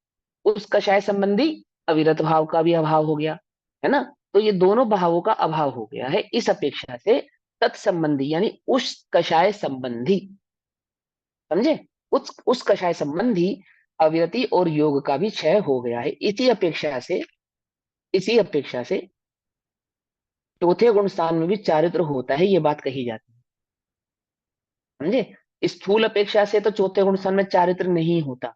उस कषाय संबंधी अविरत भाव का भी अभाव हो गया, है ना। तो ये दोनों भावों का अभाव हो गया है। इस अपेक्षा से तत्संबंधी यानी उस कषाय संबंधी, समझे, उस कषाय संबंधी अविरति और योग का भी क्षय हो गया है। इसी अपेक्षा से चौथे गुण स्थान में भी चारित्र होता है, ये बात कही जाती है। समझे, स्थूल अपेक्षा से तो चौथे गुण स्थान में चारित्र नहीं होता,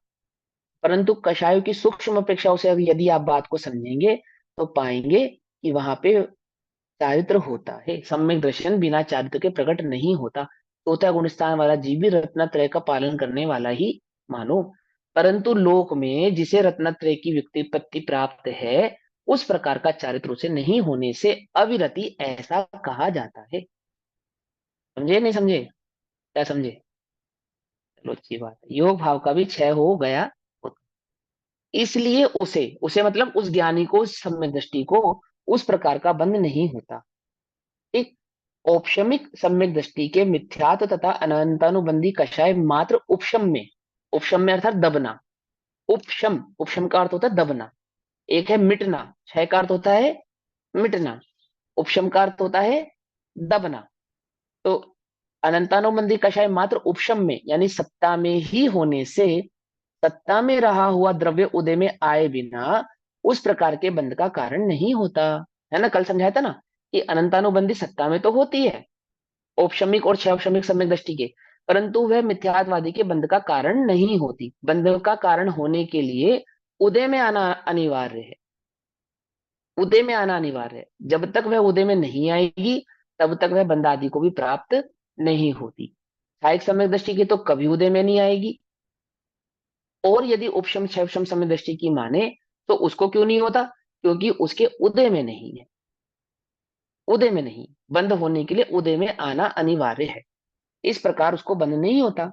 परंतु कषायों की सूक्ष्म अपेक्षाओं से यदि आप बात को समझेंगे तो पाएंगे कि वहां पे चारित्र होता है। सम्यक दर्शन बिना चारित्र के प्रकट नहीं होता। चौथा गुण स्थान वाला जीव भी रत्नत्रय का पालन करने वाला ही मानो, परंतु लोक में जिसे रत्नत्रय की व्युत्पत्ति प्राप्त है उस प्रकार का चारित्र उसे नहीं होने से अविरति ऐसा कहा जाता है। समझे नहीं समझे? क्या समझे? चलो अच्छी बात है। योग भाव का भी क्षय हो गया। इसलिए उसे उसे मतलब उस ज्ञानी को, उस सम्यक दृष्टि को उस प्रकार का बंध नहीं होता। एक औपशमिक सम्यक दृष्टि के मिथ्यात्व तथा अनंतानुबंधी कषाय मात्र उपशम में अर्थात दबना। उपशम का अर्थ होता है दबना। एक है मिटना, क्षय का अर्थ होता है मिटना, उपशम का अर्थ होता है दबना। तो अनंतानुबंधी कषाय मात्र उपशम में यानी सत्ता में ही होने से सत्ता में रहा हुआ द्रव्य उदय में आए बिना उस प्रकार के बंध का कारण नहीं होता। है ना, कल समझाया था ना कि अनंतानुबंधी सत्ता में तो होती है, औपशमिक और क्षौपशमिक सम्यक दृष्टि के, परंतु वह मिथ्यात्वादी के बंध का कारण नहीं होती। बंध का कारण होने के लिए उदय में आना अनिवार्य है। उदय में आना अनिवार्य है। जब तक वह उदय में नहीं आएगी तब तक वह बंध आदि को भी प्राप्त नहीं होती। सहायक सम्यक दृष्टि की तो कभी उदय में नहीं आएगी। और यदि उपशम क्षयपशम सम्यक दृष्टि की माने तो उसको क्यों नहीं होता? क्योंकि उसके उदय में नहीं है। उदय में नहीं, बंद होने के लिए उदय में आना अनिवार्य है, इस प्रकार उसको बंद नहीं होता।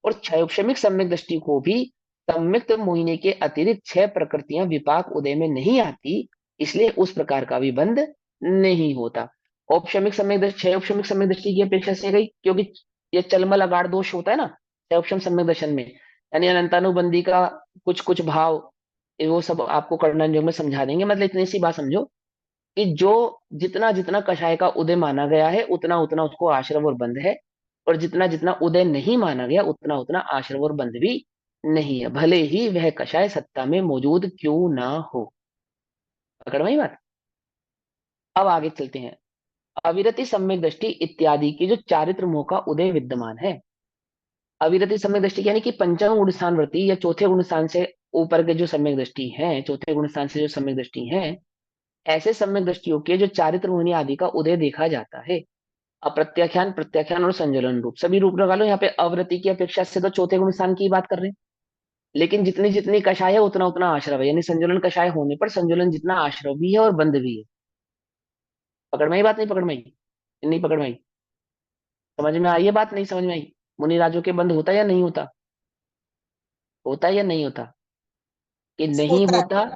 और क्षयोपशमिक सम्यक दृष्टि को भी सम्यक्त मोहिनी के अतिरिक्त छह प्रकृतियां विपाक उदय में नहीं आती, इसलिए उस प्रकार का भी बंध नहीं होता। औपशमिक सम्यक दृष्टि क्षयोपशमिक सम्यक दृष्टि की अपेक्षा से गई, क्योंकि ये चलमल अगाड़ दोष होता है ना क्षयोपशम सम्यक दर्शन में, यानी अनंतानुबंधी का कुछ कुछ भाव, वो सब आपको करना जो में समझा देंगे। मतलब इतनी सी बात समझो कि जो जितना जितना कषाय का उदय माना गया है उतना उतना उसको आश्रव और बंध है, और जितना जितना उदय नहीं माना गया उतना उतना आश्रव और बंध भी नहीं है, भले ही वह कषाय सत्ता में मौजूद क्यों ना हो। पकड़ में ही बात। अब आगे चलते हैं। अविरति सम्यक दृष्टि इत्यादि की जो चारित्र मोह का उदय विद्यमान है। अविरति सम्यक दृष्टि यानी कि पंचम गुण स्थान वृत्ति या चौथे गुण स्थान से ऊपर के जो सम्यक दृष्टि है, चौथे गुण स्थान से जो सम्यक दृष्टि है, ऐसे सम्यक दृष्टियों के जो चारित्र मोहिनी आदि का उदय देखा जाता है। अप्रत्याख्यान, प्रत्याख्यान और संजलन रूप सभी रूप लगा लो। यहाँ पे अवृत्ति की अपेक्षा से तो चौथे गुण स्थान की बात कर रहे हैं, लेकिन जितनी जितनी कषाय है उतना उतना आश्रव है, यानी संजुलन कषाय होने पर संजुलन जितना आश्रव भी है और बंध भी है। पकड़ में आई बात? नहीं पकड़ में आई? नहीं पकड़ में आई? समझ में आई ये बात? नहीं समझ में आई? मुनि राजों के बंध होता है या नहीं होता? होता है या नहीं होता? कि नहीं होता है होता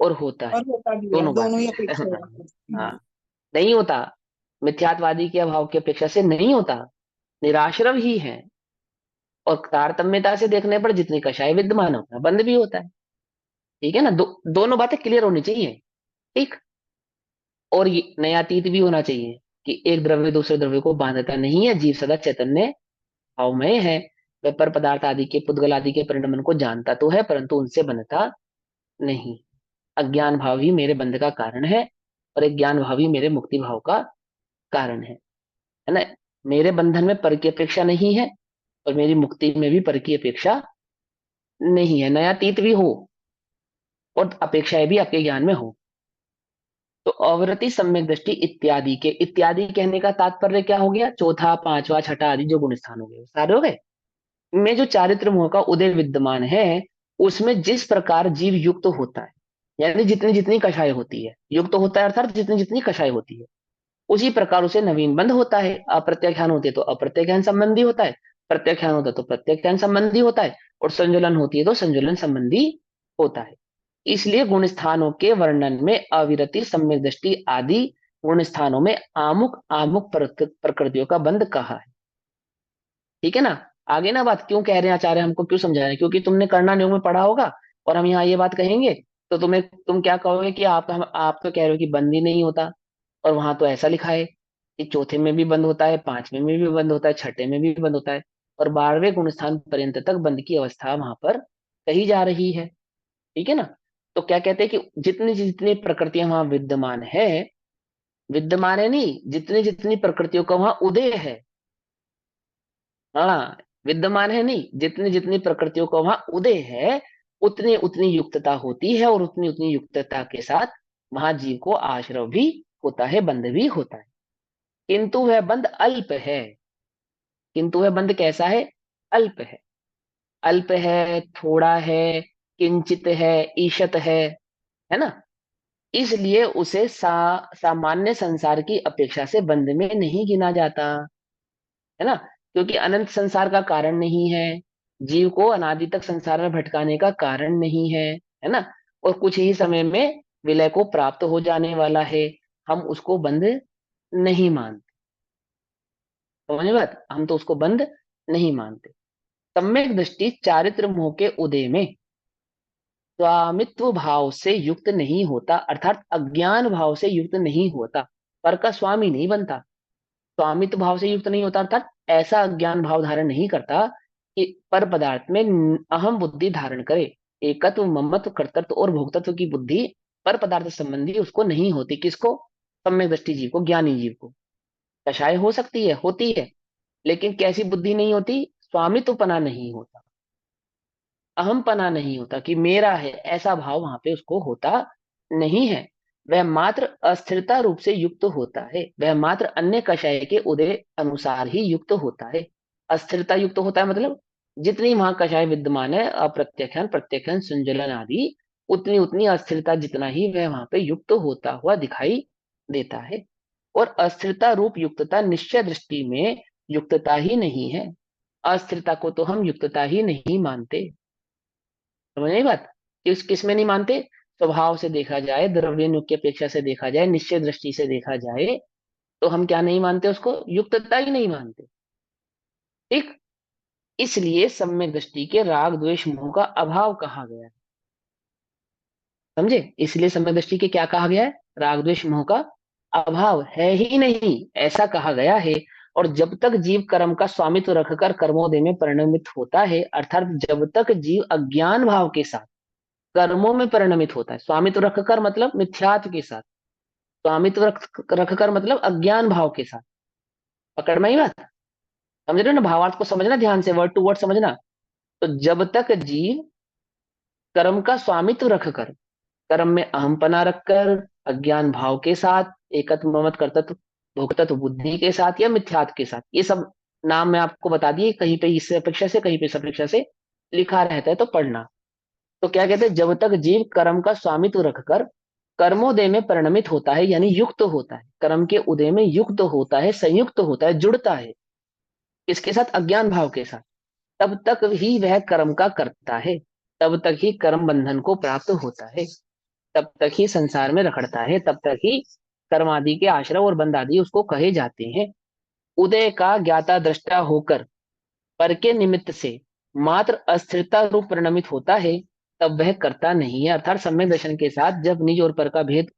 और होता है, और होता भी है, दोनों दोनों बातें ही हैं। अपेक्षा है। हाँ, नहीं होता, मिथ्यात्वादी के अभाव की अपेक्षा से नहीं होता, निराश्रव ही है। और तारतम्यता से देखने पर जितनी कषाय विद्यमान होता है बंद भी होता है। ठीक है ना, दोनों बातें क्लियर होनी चाहिए। ठीक। और ये नयातीत भी होना चाहिए कि एक द्रव्य दूसरे द्रव्य को बांधता नहीं है, जीव सदा चैतन्य भावमय है। वह पर पदार्थ आदि के पुद्गल आदि के परिणमन को जानता तो है परंतु उनसे बनता नहीं। अज्ञान भाव ही मेरे बंध का कारण है और एक ज्ञान भाव ही मेरे मुक्ति भाव का कारण है ना। मेरे बंधन में पर की अपेक्षा नहीं है और मेरी मुक्ति में भी पर की अपेक्षा नहीं है, नयातीत भी हो और अपेक्षाएं भी आपके ज्ञान में हो। तो अवरति सम्यक दृष्टि इत्यादि के, इत्यादि कहने का तात्पर्य क्या हो गया? चौथा पांचवा छठा आदि जो गुण स्थान हो गए वो सारे हो गए। में जो चारित्र मोह का उदय विद्यमान है उसमें जिस प्रकार जीव युक्त होता है, यानी जितनी जितनी कषाय होती है, युक्त होता है अर्थात जितनी जितनी कषाय होती है, उसी प्रकार उसे नवीन बंध होता है। अप्रत्याख्यान होती है तो अप्रत्याख्यान संबंधी होता है, प्रत्याख्यान होता है तो प्रत्याख्यान संबंधी होता है, और संजुलन होती है तो संजुलन संबंधी होता है। इसलिए गुण स्थानों के वर्णन में अविरति, सम्यक दृष्टि आदि गुण स्थानों में आमुक आमुक प्रकृतियों का बंध कहा है। ठीक है ना। आगे ना बात क्यों कह रहे हैं आचार्य, हमको क्यों समझा रहे हैं? क्योंकि तुमने करना नियोग में पढ़ा होगा और हम यहाँ ये बात कहेंगे तो तुम क्या कहोगे कि आप तो कह रहे हो कि बंद ही नहीं होता, और वहां तो ऐसा लिखा है कि चौथे में भी बंद होता है, पांचवें में भी बंद होता है, छठे में भी बंद होता है, और 12वें गुण स्थान पर्यंत तक बंद की अवस्था वहां पर कही जा रही है। ठीक है ना। तो क्या कहते हैं कि जितनी जितनी प्रकृतियां वहां विद्यमान है नहीं, जितनी जितनी प्रकृतियों का वहां उदय है। हाँ, विद्यमान है नहीं, जितनी जितनी प्रकृतियों का वहां उदय है उतनी उतनी युक्तता होती है, और उतनी उतनी युक्तता के साथ वहां जीव को आश्रव भी होता है, बंध भी होता है। किंतु वह बंध अल्प है। किंतु वह बंध कैसा है? अल्प है। अल्प है, थोड़ा है, किंचित है, ईशत है ना। इसलिए उसे सामान्य संसार की अपेक्षा से बंध में नहीं गिना जाता, है ना। क्योंकि अनंत संसार का कारण नहीं है, जीव को अनादि तक संसार में भटकाने का कारण नहीं है। है ना, और कुछ ही समय में विलय को प्राप्त हो जाने वाला है, हम उसको बंध नहीं मानते। समझ बात, हम तो उसको बंध नहीं मानते। सम्यक दृष्टि चारित्र मोह के उदय में स्वामित्व भाव से युक्त नहीं होता, अर्थात अज्ञान भाव से युक्त नहीं होता, पर का स्वामी नहीं बनता। स्वामित्व भाव से युक्त नहीं होता अर्थात ऐसा अज्ञान भाव धारण नहीं करता कि पर पदार्थ में अहम बुद्धि धारण करे। एकत्व, ममत्व, कर्तृत्व और भोक्तत्व की बुद्धि पर पदार्थ संबंधी उसको नहीं होती। किसको? सम्यक दृष्टि जीव को, ज्ञानी जीव को। कषाय हो सकती है, होती है, लेकिन कैसी बुद्धि नहीं होती? स्वामित्वपना नहीं होता, अहमपना नहीं होता कि मेरा है, ऐसा भाव वहां पे उसको होता नहीं है। वह मात्र अस्थिरता रूप से युक्त होता है, वह मात्र अन्य कषाय के उदय अनुसार ही युक्त होता है। अस्थिरता युक्त होता है मतलब जितनी वहां कषाय विद्यमान है, अप्रत्यक्षण, प्रत्यक्षण, संजलन आदि, उतनी उतनी अस्थिरता जितना ही वह वहां पे युक्त होता हुआ दिखाई देता है। और अस्थिरता रूप युक्तता निश्चय दृष्टि में युक्तता ही नहीं है। अस्थिरता को तो हम युक्तता ही नहीं मानते। समझ नहीं बात? किस में नहीं मानते? स्वभाव से देखा जाए, द्रव्य की अपेक्षा से देखा जाए, निश्चय दृष्टि से देखा जाए, तो हम क्या नहीं मानते? उसको युक्तता ही नहीं मानते। ठीक, इसलिए सम्यक दृष्टि के राग द्वेष मोह का अभाव कहा गया है। समझे? इसलिए सम्यक दृष्टि के क्या कहा गया है? राग द्वेष मोह का अभाव है ही नहीं, ऐसा कहा गया है। और जब तक जीव कर्म का स्वामित्व रखकर कर्मोदय में परिणमित होता है, अर्थात जब तक जीव अज्ञान भाव के साथ कर्मों में परिणमित होता है, स्वामित्व रखकर मतलब मिथ्यात्व के साथ, स्वामित्व रखकर मतलब अज्ञान भाव के साथ। पकड़ में ही बात? समझ रहे हो ना? भावार्थ को समझना ध्यान से, वर्ड टू वर्ड समझना। तो जब तक जीव कर्म का स्वामित्व रखकर, कर्म में अहमपना रखकर, अज्ञान भाव के साथ, एकत्व, ममत्व, कर्तत्व, भोक्तत्व बुद्धि के साथ या मिथ्यात्व के साथ, ये सब नाम मैं आपको बता दिए, कहीं पे इससे अपेक्षा से, कहीं पे इस अपेक्षा से लिखा रहता है तो पढ़ना। तो क्या कहते हैं? जब तक जीव कर्म का स्वामित्व रखकर कर्मोदय में परिणमित होता है, यानी युक्त होता है, कर्म के उदय में युक्त होता है, संयुक्त होता है, जुड़ता है, इसके साथ अज्ञान भाव के साथ, तब तक ही वह कर्म का करता है, तब तक ही कर्म बंधन को प्राप्त होता है, तब तक ही संसार में रखड़ता है, तब तक ही कर्म आदि के आश्रय और बंध आदि उसको कहे जाते हैं। उदय का ज्ञाता दृष्टा होकर पर के निमित्त से मात्र अस्थिरता रूप परिणमित होता है, तब वह करता नहीं है। अर्थात सम्यक दर्शन के साथ जब निज और पर का भेद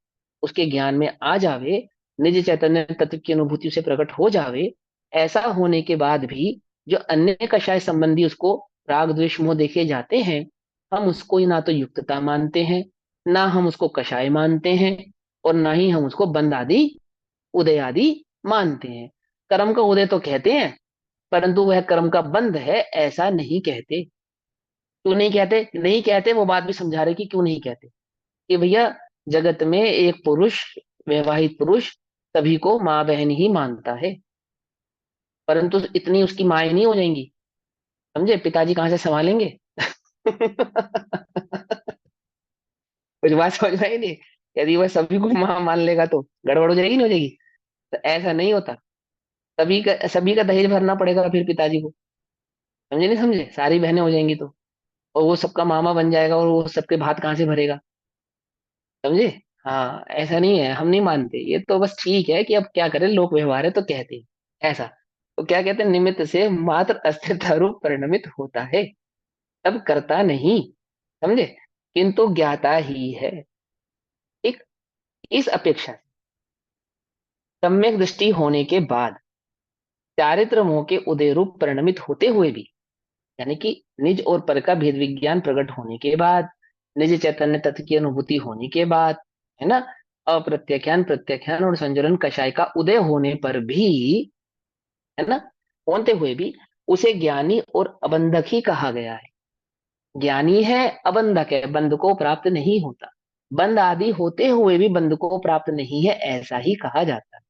उसके ज्ञान में आ जावे, निज चैतन्य तत्व की अनुभूति से प्रकट हो जावे, ऐसा होने के बाद भी जो अन्य कषाय संबंधी उसको राग द्वेष मोह देखे जाते हैं, हम उसको ना तो युक्तता मानते हैं, ना हम उसको कषाय मानते हैं, और ना ही हम उसको बंद आदि, उदय आदि मानते हैं। कर्म का उदय तो कहते हैं, परंतु वह कर्म का बंध है ऐसा नहीं कहते। क्यों नहीं कहते? नहीं कहते, वो बात भी समझा रहे कि क्यों नहीं कहते। कि भैया, जगत में एक पुरुष, वैवाहिक पुरुष सभी को माँ बहन ही मानता है, परंतु इतनी उसकी माँ नहीं हो जाएंगी। समझे? पिताजी कहाँ से संभालेंगे? कुछ बात समझ में आई नहीं? यदि वह सभी को माँ मान लेगा तो गड़बड़ हो जाएगी, नहीं हो जाएगी? तो ऐसा नहीं होता। सभी का दहेज भरना पड़ेगा फिर पिताजी को। समझे नहीं समझे? सारी बहनें हो जाएंगी तो, और वो सबका मामा बन जाएगा, और वो सबके भात कहाँ से भरेगा? समझे? हाँ, ऐसा नहीं है, हम नहीं मानते। ये तो बस ठीक है कि अब क्या करें, लोक व्यवहार है तो कहते हैं ऐसा। तो क्या कहते हैं? निमित्त से मात्र अस्थिरता रूप परिणमित होता है, तब करता नहीं। समझे? किंतु ज्ञाता ही है। एक, इस अपेक्षा से सम्यक दृष्टि होने के बाद चारित्र मोह के उदय रूप परिणमित होते हुए भी, यानी कि निज और पर का भेद विज्ञान प्रकट होने के बाद, निज चैतन्य तत्व की अनुभूति होने के बाद, है ना, अप्रत्याख्यान, प्रत्याख्यान और संजरण कषाय का उदय होने पर भी, है ना, होते हुए भी उसे ज्ञानी और अबंधक ही कहा गया है। ज्ञानी है, अबंधक है, बंध को प्राप्त नहीं होता, बंध आदि होते हुए भी बंध को प्राप्त नहीं है, ऐसा ही कहा जाता है।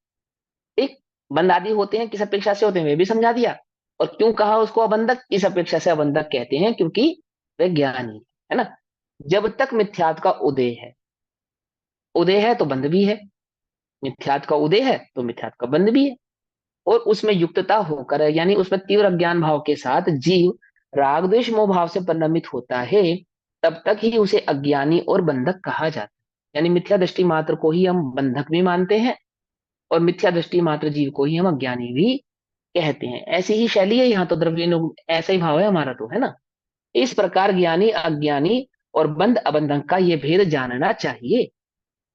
ठीक, बंध आदि होते हैं, किस अपेक्षा से होते हैं वे भी समझा दिया। और क्यों कहा उसको अबंधक? इस अपेक्षा से अबंधक कहते हैं क्योंकि वह ज्ञानी है ना। जब तक मिथ्यात्व का उदय है, उदय है तो बंध भी है, मिथ्यात्व का उदय है तो मिथ्यात्व का बंध भी है। और उसमें युक्तता होकर, यानी उसमें तीव्र अज्ञान भाव के साथ जीव राग द्वेष मोह भाव से परिणमित होता है, तब तक ही उसे अज्ञानी और बंधक कहा जाता है। यानी मिथ्या दृष्टि मात्र को ही हम बंधक भी मानते हैं, और मिथ्या दृष्टि मात्र जीव को ही हम अज्ञानी भी कहते हैं। ऐसी ही शैली है यहाँ तो, द्रव्य ऐसा ही भाव है हमारा तो, है ना। इस प्रकार ज्ञानी अज्ञानी और बंध अबंधक का ये भेद जानना चाहिए,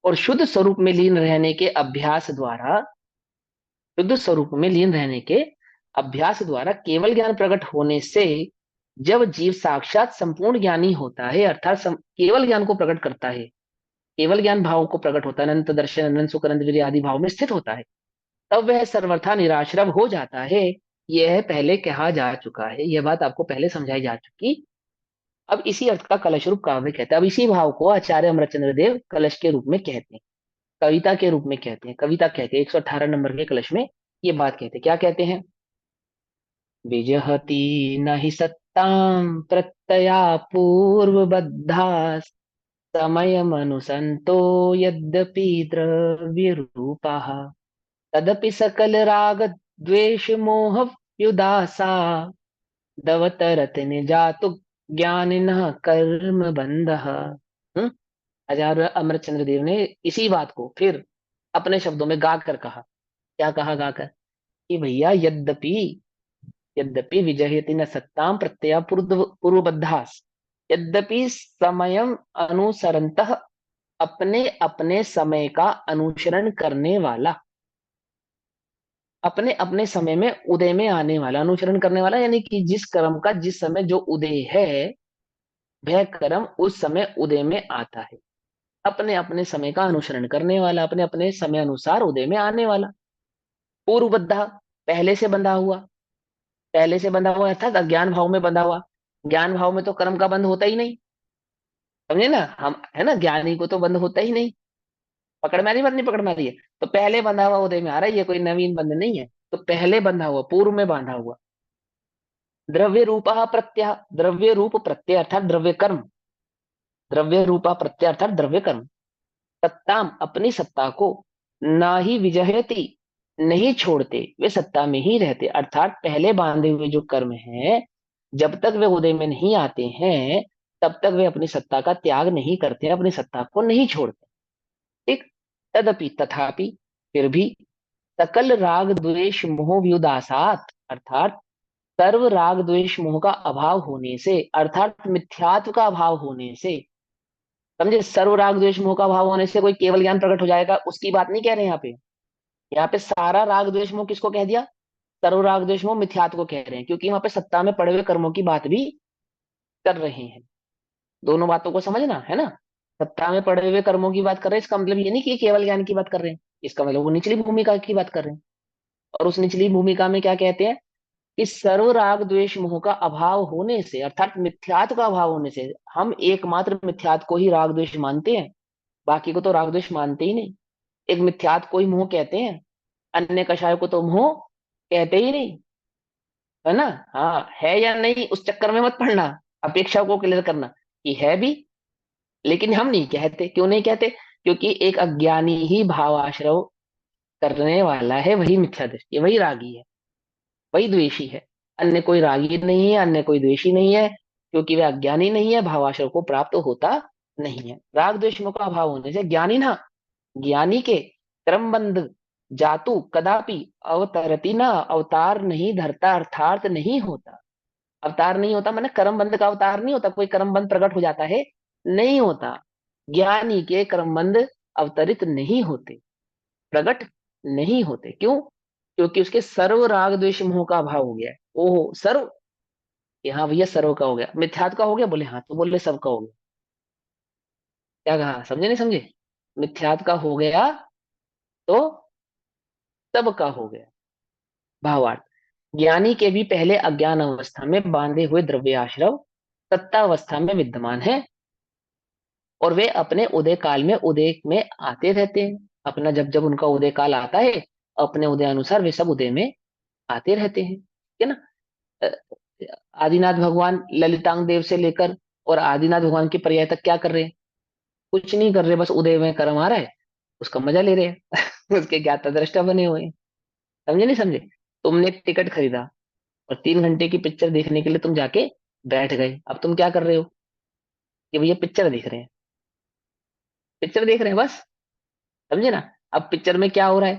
और शुद्ध स्वरूप में लीन रहने के अभ्यास द्वारा, शुद्ध स्वरूप में लीन रहने के अभ्यास द्वारा केवल ज्ञान प्रकट होने से, जब जीव साक्षात संपूर्ण ज्ञानी होता है, अर्थात केवल ज्ञान को प्रकट करता है, केवल ज्ञान भाव को प्रकट होता है, अनंत दर्शन, अनंत सुख, अनंत वीर्य आदि भाव में स्थित होता है, तब वह सर्वथा निराश्रव हो जाता है। यह पहले कहा जा चुका है, यह बात आपको पहले समझाई जा चुकी। अब इसी अर्थ का कलश रूप काव्य कहते हैं। अब इसी भाव को आचार्य अमरचंद्र देव कलश के रूप में कहते हैं, कविता के रूप में कहते हैं, कविता कहते हैं 118 नंबर के कलश में ये बात कहते हैं। क्या कहते हैं? विजहति न हि सत्तां प्रत्यया पूर्वबद्धा, समयमनुसन्तो यद्यपि द्रव्यरूपाः, तदपि सकल राग द्वेष मोह व्युदासा, दवतरत निजातु ज्ञानिनः कर्म बंधः। आचार्य अमरचंद्र देव ने इसी बात को फिर अपने शब्दों में गा कर कहा। क्या कहा गाकर? कि भैया यद्यपि, यद्यपि विजयति न सत्ताम प्रत्यय पूर्वबद्धास, यद्यपि समयम अनुसरंतः, अपने अपने समय का अनुसरण करने वाला, अपने अपने समय में उदय में आने वाला, अनुसरण करने वाला यानी कि जिस कर्म का जिस समय जो उदय है, वह कर्म उस समय उदय में आता है। अपने अपने समय का अनुसरण करने वाला, अपने अपने समय अनुसार उदय में आने वाला। पूर्वबद्धा, पहले से बंधा हुआ, पहले से बंधा हुआ अर्थात अज्ञान भाव में बंधा हुआ। ज्ञान भाव में तो कर्म का बंध होता ही नहीं, समझे ना हम, है ना, ज्ञानी को तो बंध होता ही नहीं। पकड़ मारी बात नहीं, पकड़ मारी है। तो पहले बंधा हुआ उदय में आ रहा है, ये कोई नवीन बंध नहीं है। तो पहले बंधा हुआ, पूर्व में बांधा हुआ। द्रव्य रूपा प्रत्यय, द्रव्य रूप प्रत्यय अर्थात द्रव्य कर्म, द्रव्य रूपा प्रत्यय अर्थात द्रव्य कर्म। सत्ताम, अपनी सत्ता को, ना ही विजहती, नहीं छोड़ते, वे सत्ता में ही रहते। अर्थात पहले बांधे हुए जो कर्म है, जब तक वे उदय में नहीं आते हैं, तब तक वे अपनी सत्ता का त्याग नहीं करते, अपनी सत्ता को नहीं छोड़ते। ठीक। तदपि, तथापि, फिर भी, सकल राग द्वेष मोह व्युदासात, अर्थात सर्व राग द्वेष मोह का अभाव होने से, अर्थात मिथ्यात्व का अभाव होने से, समझे, सर्व राग द्वेष मोह का अभाव होने से कोई केवल ज्ञान प्रकट हो जाएगा उसकी बात नहीं कह रहे हैं यहाँ पे। यहाँ पे सारा राग द्वेष मोह किसको कह दिया? सर्व राग द्वेष मोह मिथ्यात्व को कह रहे हैं, क्योंकि वहां पे सत्ता में पड़े हुए कर्मों की बात भी कर रहे हैं। दोनों बातों को समझना है ना। सत्ता में पड़े हुए कर्मों की बात कर रहे हैं, इसका मतलब ये नहीं कि केवल ज्ञान की बात कर रहे हैं, इसका मतलब वो निचली भूमिका की बात कर रहे हैं। और उस निचली भूमिका में क्या कहते हैं? कि सर्व राग द्वेष मोह का अभाव होने से, अर्थात मिथ्यात्व का अभाव होने से, हम एकमात्र मिथ्यात्व को ही राग द्वेष मानते हैं, बाकी को तो राग द्वेष मानते ही नहीं। एक मिथ्यात्व को ही मोह कहते हैं, अन्य कषाय को तो मोह कहते ही नहीं, है ना। हाँ है या नहीं उस चक्कर में मत पड़ना, अपेक्षा को क्लियर करना कि है भी, लेकिन हम नहीं कहते। क्यों नहीं कहते? क्योंकि एक अज्ञानी ही भावाश्रव करने वाला है, वही मिथ्या दृष्टि है, वही रागी है, वही द्वेषी है। अन्य कोई रागी नहीं है, अन्य कोई द्वेषी नहीं है, क्योंकि वह अज्ञानी नहीं है, भावाश्रव को प्राप्त होता नहीं है। राग द्वेषों का अभाव होने से ज्ञानी ना, ज्ञानी के क्रमबंध जातु कदापि अवतरती ना, अवतार नहीं धरता, अर्थात नहीं होता। अवतार नहीं होता मैंने कर्मबंध का अवतार नहीं होता, कोई कर्मबंध प्रकट हो जाता है, नहीं होता। ज्ञानी के कर्मबंध अवतरित नहीं होते, प्रकट नहीं होते। क्यों? क्योंकि उसके सर्व राग द्वेष मोह का अभाव हो गया है। ओहो सर्व, कि हाँ भैया सर्व का हो गया, मिथ्यात्व का हो गया, बोले हाँ, तो बोले सबका हो गया। क्या कहा, समझे नहीं समझे? मिथ्यात्व का हो गया तो सबका हो गया। भावार्थ, ज्ञानी के भी पहले अज्ञान अवस्था में बांधे हुए द्रव्याश्रव सत्तावस्था में विद्यमान है, और वे अपने उदय काल में उदय में आते रहते हैं। अपना जब जब उनका उदय काल आता है, अपने उदय अनुसार वे सब उदय में आते रहते हैं, ठीक है ना। अ, आदिनाथ भगवान ललितांग देव से लेकर और आदिनाथ भगवान के पर्याय तक क्या कर रहे हैं? कुछ नहीं कर रहे, बस उदय में कर्म आ रहा है, उसका मजा ले रहे हैं उसके ज्ञाता दृष्टा बने हुए हैं। समझे नहीं समझे? तुमने टिकट खरीदा और 3 घंटे की पिक्चर देखने के लिए तुम जाके बैठ गए, अब तुम क्या कर रहे हो? कि भैया पिक्चर देख रहे हैं, पिक्चर देख रहे हैं बस। समझे ना? अब पिक्चर में क्या हो रहा है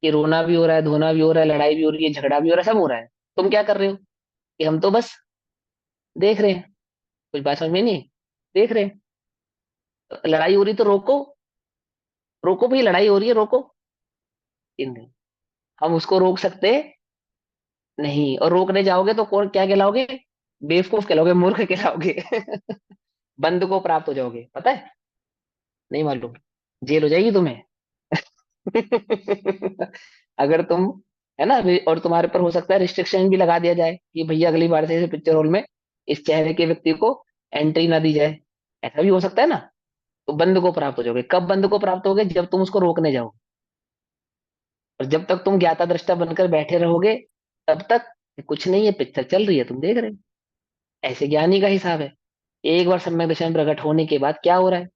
कि रोना भी हो रहा है, धोना भी हो रहा है, लड़ाई भी हो रही है, झगड़ा भी हो रहा है, सब हो रहा है। तुम क्या कर रहे हो कि हम तो बस देख रहे हैं। कुछ बात समझ में नहीं? देख रहे हैं। तो लड़ाई हो रही तो रोको, रोको भाई, लड़ाई हो रही है रोको। कि नहीं, हम उसको रोक सकते नहीं, और रोकने जाओगे तो कौन क्या कहलाओगे? बेवकूफ कहलाओगे, मूर्ख कहलाओगे। बंद को प्राप्त हो जाओगे, पता है? नहीं मालूम? जेल हो जाएगी तुम्हें। अगर तुम, है ना, और तुम्हारे पर हो सकता है रिस्ट्रिक्शन भी लगा दिया जाए कि भैया अगली बार से इस पिक्चर हॉल में इस चेहरे के व्यक्ति को एंट्री ना दी जाए। ऐसा भी हो सकता है ना। तो बंद को प्राप्त हो जाओगे। कब बंद को प्राप्त होगे? जब तुम उसको रोकने जाओ। और जब तक तुम ज्ञाता दृष्टा बनकर बैठे रहोगे, तब तक कुछ नहीं है, पिक्चर चल रही है, तुम देख रहे हो। ऐसे ज्ञानी का हिसाब है। एक बार सम्यक दशा में प्रकट होने के बाद क्या हो रहा है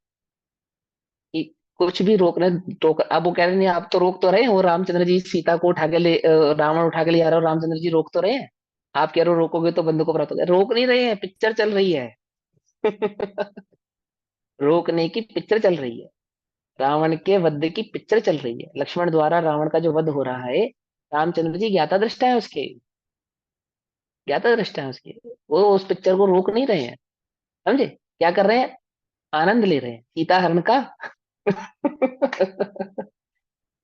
कि कुछ भी रोकने, तो अब वो कह रहे नहीं, आप तो रोक तो रहे हैं, वो रामचंद्र जी सीता को उठा के ले रावण उठा के ले आ रहा है, और रामचंद्र जी रोक तो रहे हैं। आप कह रहे हो रोकोगे तो बंदूक को प्राप्त हो गया। रोक नहीं रहे हैं, पिक्चर चल रही है। रोकने की पिक्चर चल रही है। रावण के वध की पिक्चर चल रही है। लक्ष्मण द्वारा रावण का जो वध हो रहा है, रामचंद्र जी ज्ञाता दृष्टा है उसके, ज्ञाता दृष्टा है उसके। वो उस पिक्चर को रोक नहीं रहे हैं। समझे? क्या कर रहे हैं? आनंद ले रहे हैं सीता हरण का।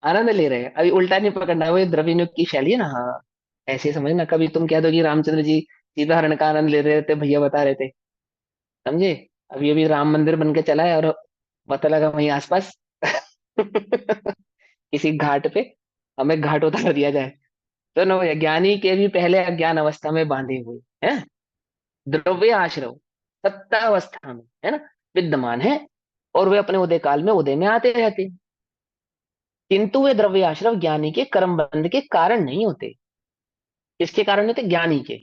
आनंद ले रहे हैं। अभी उल्टा नहीं पकड़ना, वो द्रविड़ की शैली है ना। हाँ, ऐसे समझना। कभी तुम कह दो कि रामचंद्र जी सीता हरण का आनंद ले रहे थे, भैया बता रहे थे। समझे? अभी अभी राम मंदिर बन के चला है, और पता लगा वहीं आसपास किसी घाट पे हमें घाट उतार दिया जाए। तो नो, ज्ञानी के भी पहले अज्ञान अवस्था में बांधे हुए हैं, द्रव्य आश्रव सत्तावस्था में, है ना, विद्यमान है। और वे अपने उदय काल में उदय में आते रहते हैं। किंतु वे द्रव्य आश्रव ज्ञानी के कर्म बंध के कारण नहीं होते। किसके कारण होते? ज्ञानी के।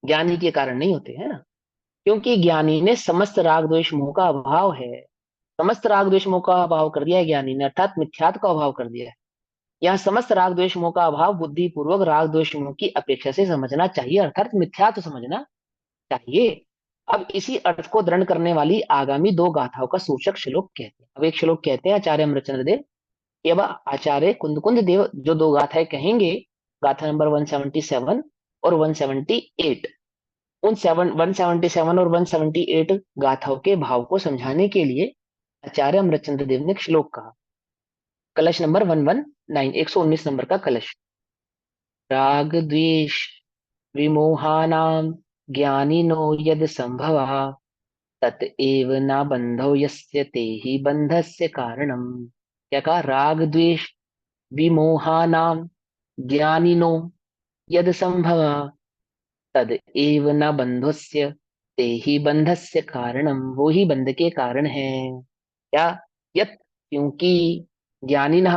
ज्ञानी के कारण नहीं होते, है ना। क्योंकि ज्ञानी ने समस्त राग द्वेष मोह का अभाव है। समस्त राग द्वेष मोह का अभाव कर दिया है ज्ञानी ने, अर्थात मिथ्यात्व का अभाव कर दिया है। यहाँ समस्त राग द्वेष मोह का अभाव बुद्धि पूर्वक राग द्वेष मोह की अपेक्षा से समझना चाहिए, अर्थात मिथ्यात्व समझना चाहिए। अब इसी अर्थ को दृढ़ करने वाली आगामी दो गाथाओं का सूचक श्लोक कहते हैं। अब एक श्लोक कहते हैं आचार्य अमृतचंद्र देव, कि अब आचार्य कुंद देव जो दो गाथाएं कहेंगे, गाथा नंबर 177 और 178, उन 177 और 178 गाथाओं के भाव को समझाने के लिए आचार्य अमृतचंद्र देव ने एक श्लोक कहा। कलश नंबर 119, 119 नंबर का कलश। राग द्वेष विमोहानाम ज्ञानिनो यद संभवा, तत एव न बंधो यस्य ते ही बंधस्य कारणम। क्या कहा? राग द्वेष विमोहानाम ज्ञानिनो यद संभवा, तद एव न बंधस्य ते ही बंधस्य कारणम। वो ही बंध के कारण है। क्या? यत, क्योंकि ज्ञानिनः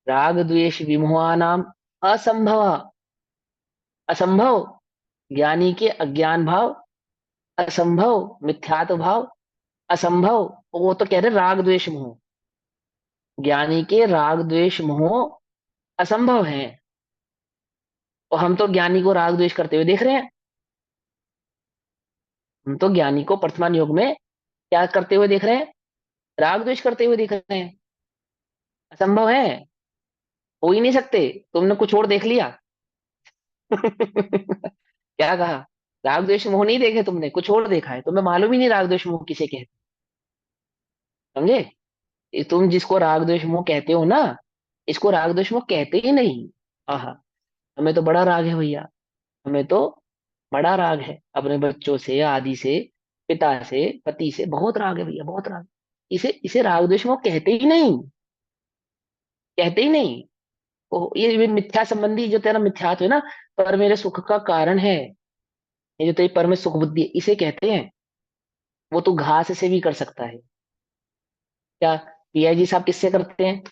राग द्वेष विमोहानाम असंभव, असंभव, ज्ञानी के अज्ञान भाव असंभव, मिथ्यात्व भाव असंभव। वो तो कह रहे राग द्वेष मोह, ज्ञानी के राग द्वेष मोह असंभव है। और हम तो ज्ञानी को राग द्वेष करते हुए देख रहे हैं। हम तो ज्ञानी को वर्तमान युग में क्या करते हुए देख रहे हैं? राग द्वेष करते हुए देख रहे हैं। असंभव है, हो ही नहीं सकते। तुमने कुछ और देख लिया। क्या कहा? राग द्वेष मोह नहीं देखे तुमने, कुछ और देखा है। तुम्हें मालूम ही नहीं राग द्वेष मोह किसे कहते। समझे? ये तुम जिसको राग द्वेष मोह कहते हो ना, इसको राग द्वेष मोह कहते ही नहीं। आहा, हमें तो बड़ा राग है भैया। हमें तो बड़ा राग है अपने बच्चों से, आदि से, पिता से, पति से, बहुत राग है भैया, बहुत राग। इसे इसे राग द्वेष मोह कहते ही नहीं, कहते ही नहीं। ये मिथ्या संबंधी जो तेरा मिथ्यात्व है ना, पर मेरे सुख का कारण है, ये जो तेरी पर में सुख बुद्धि है, इसे कहते हैं। वो तू घास से भी कर सकता है। क्या पीआईजी साहब किससे करते हैं?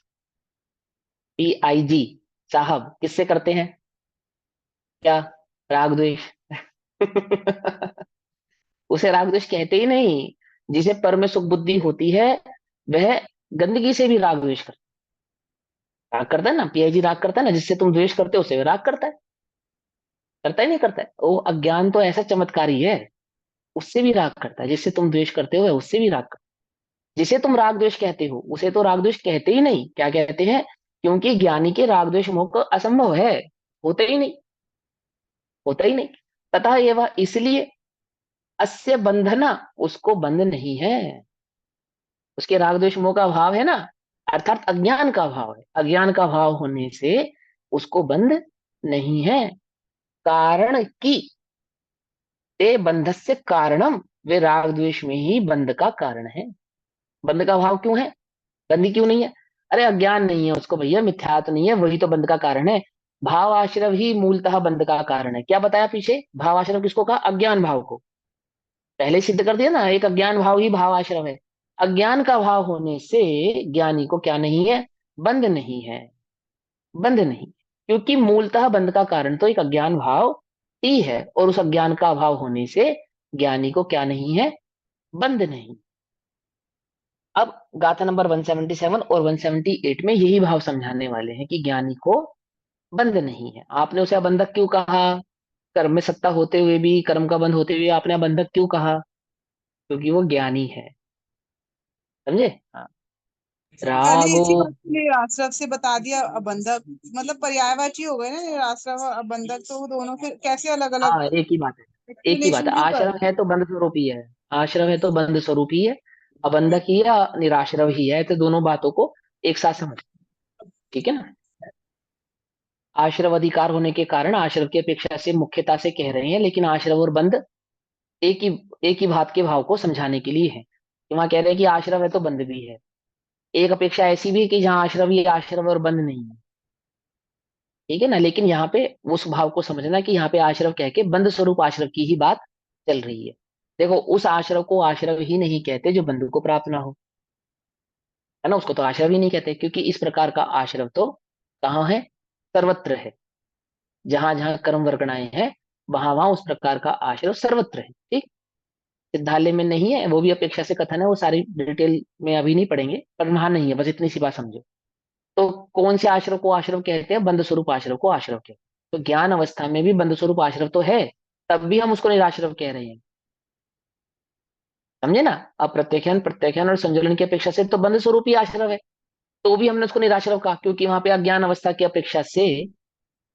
पीआईजी साहब किससे करते हैं? क्या? राग द्वेष। उसे राग द्वेष कहते ही नहीं। जिसे पर में सुख बुद्धि होती है, वह गंदगी से भी राग द्वेष करता है। राग करता है ना, पीआईजी राग करता है ना, जिससे तुम द्वेष करते हो उसे राग करता है। करता ही नहीं करता है? वो अज्ञान तो ऐसा चमत्कारी है, उससे भी राग करता है, जिससे तुम द्वेष करते हो वह उससे भी राग करता है। जिसे तुम राग द्वेष कहते हो उसे तो राग द्वेष कहते ही नहीं, क्या कहते हैं? क्योंकि ज्ञानी के राग द्वेष मोह को असंभव है, होते ही नहीं, होता ही नहीं। तथा ये वह इसलिए अस्य बंधना, उसको बंध नहीं है। उसके राग द्वेष मोह का भाव है ना, अर्थात अज्ञान का भाव है, अज्ञान का भाव होने से उसको बंध नहीं है। कारण कि ते बंधस्य कारणम, वे राग द्वेष में ही बंध का कारण है। बंध का भाव क्यों है? बंदी क्यों नहीं है? अरे अज्ञान नहीं है उसको भैया, मिथ्यात्व नहीं है, वही तो बंध का कारण है। भाव आश्रव ही मूलतः बंध का कारण है। क्या बताया पीछे? भाव आश्रव किसको कहा? अज्ञान भाव को। पहले सिद्ध कर दिया ना, एक अज्ञान भाव ही भाव आश्रव है। अज्ञान का भाव होने से ज्ञानी को क्या नहीं है? बंध नहीं है, बंध नहीं। क्योंकि मूलतः बंध का कारण तो एक अज्ञान भाव ही है, और उस अज्ञान का अभाव होने से ज्ञानी को क्या नहीं है? बंध नहीं। अब गाथा नंबर 177 और 178 में यही भाव समझाने वाले हैं कि ज्ञानी को बंध नहीं है। आपने उसे अबंधक क्यों कहा? कर्म में सत्ता होते हुए भी, कर्म का बंध होते हुए आपने अबंधक क्यों कहा? क्योंकि वो ज्ञानी है। समझे? हाँ। पहले रागो, इसी बात के लिए आश्रव से बता दिया बंधक, मतलब पर्यायवाची हो गए ना आश्रव और बंधक, तो वो दोनों फिर कैसे अलग अलग हाँ एक ही बात है, एक ही बात है। एक्सप्लेनेशन क्यों कर आश्रम रहे है तो बंध स्वरूप ही है, आश्रम है तो बंध स्वरूप ही है। अबंधक ही या निराश्रव ही है, तो दोनों बातों को एक साथ समझ। ठीक है ना? आश्रव अधिकार होने के कारण आश्रव की अपेक्षा से मुख्यता से कह रहे हैं, लेकिन आश्रव और बंध एक ही, एक ही बात के भाव को समझाने के लिए है। कि वहां कह रहे हैं कि आश्रव है तो बंध भी है। एक अपेक्षा ऐसी भी है कि जहां आश्रव ही आश्रव और बंध नहीं है। ठीक है ना? लेकिन यहाँ पे उस भाव को समझना कि यहाँ पे आश्रव कह के बंध स्वरूप आश्रव की ही बात चल रही है। देखो, उस आश्रव को आश्रव ही नहीं कहते जो बंधु को प्राप्त ना हो, है ना? उसको तो आश्रव ही नहीं कहते, क्योंकि इस प्रकार का आश्रव तो कहाँ है? सर्वत्र है। जहां जहां कर्म वर्गणाएं हैं, वहां वहां उस प्रकार का आश्रव सर्वत्र है। ठीक। सिद्धालय में नहीं है, वो भी अपेक्षा से कथन है, वो सारी डिटेल में अभी नहीं पढ़ेंगे, पर वहां नहीं है, बस इतनी सी बात समझो। तो कौन से आश्रव को आश्रव कहते हैं? बंध स्वरूप आश्रव को आश्रव कहते हैं। तो ज्ञान अवस्था में भी बंध स्वरूप आश्रव तो है, तब भी हम उसको निराश्रव कह रहे हैं। समझे ना? अब प्रत्याख्यान, प्रत्याख्यान और संजुलन की अपेक्षा से तो बंध स्वरूप ही आश्रव है, तो भी हमने उसको निराश्रव कहा, क्योंकि वहां पे अज्ञान अवस्था की अपेक्षा से,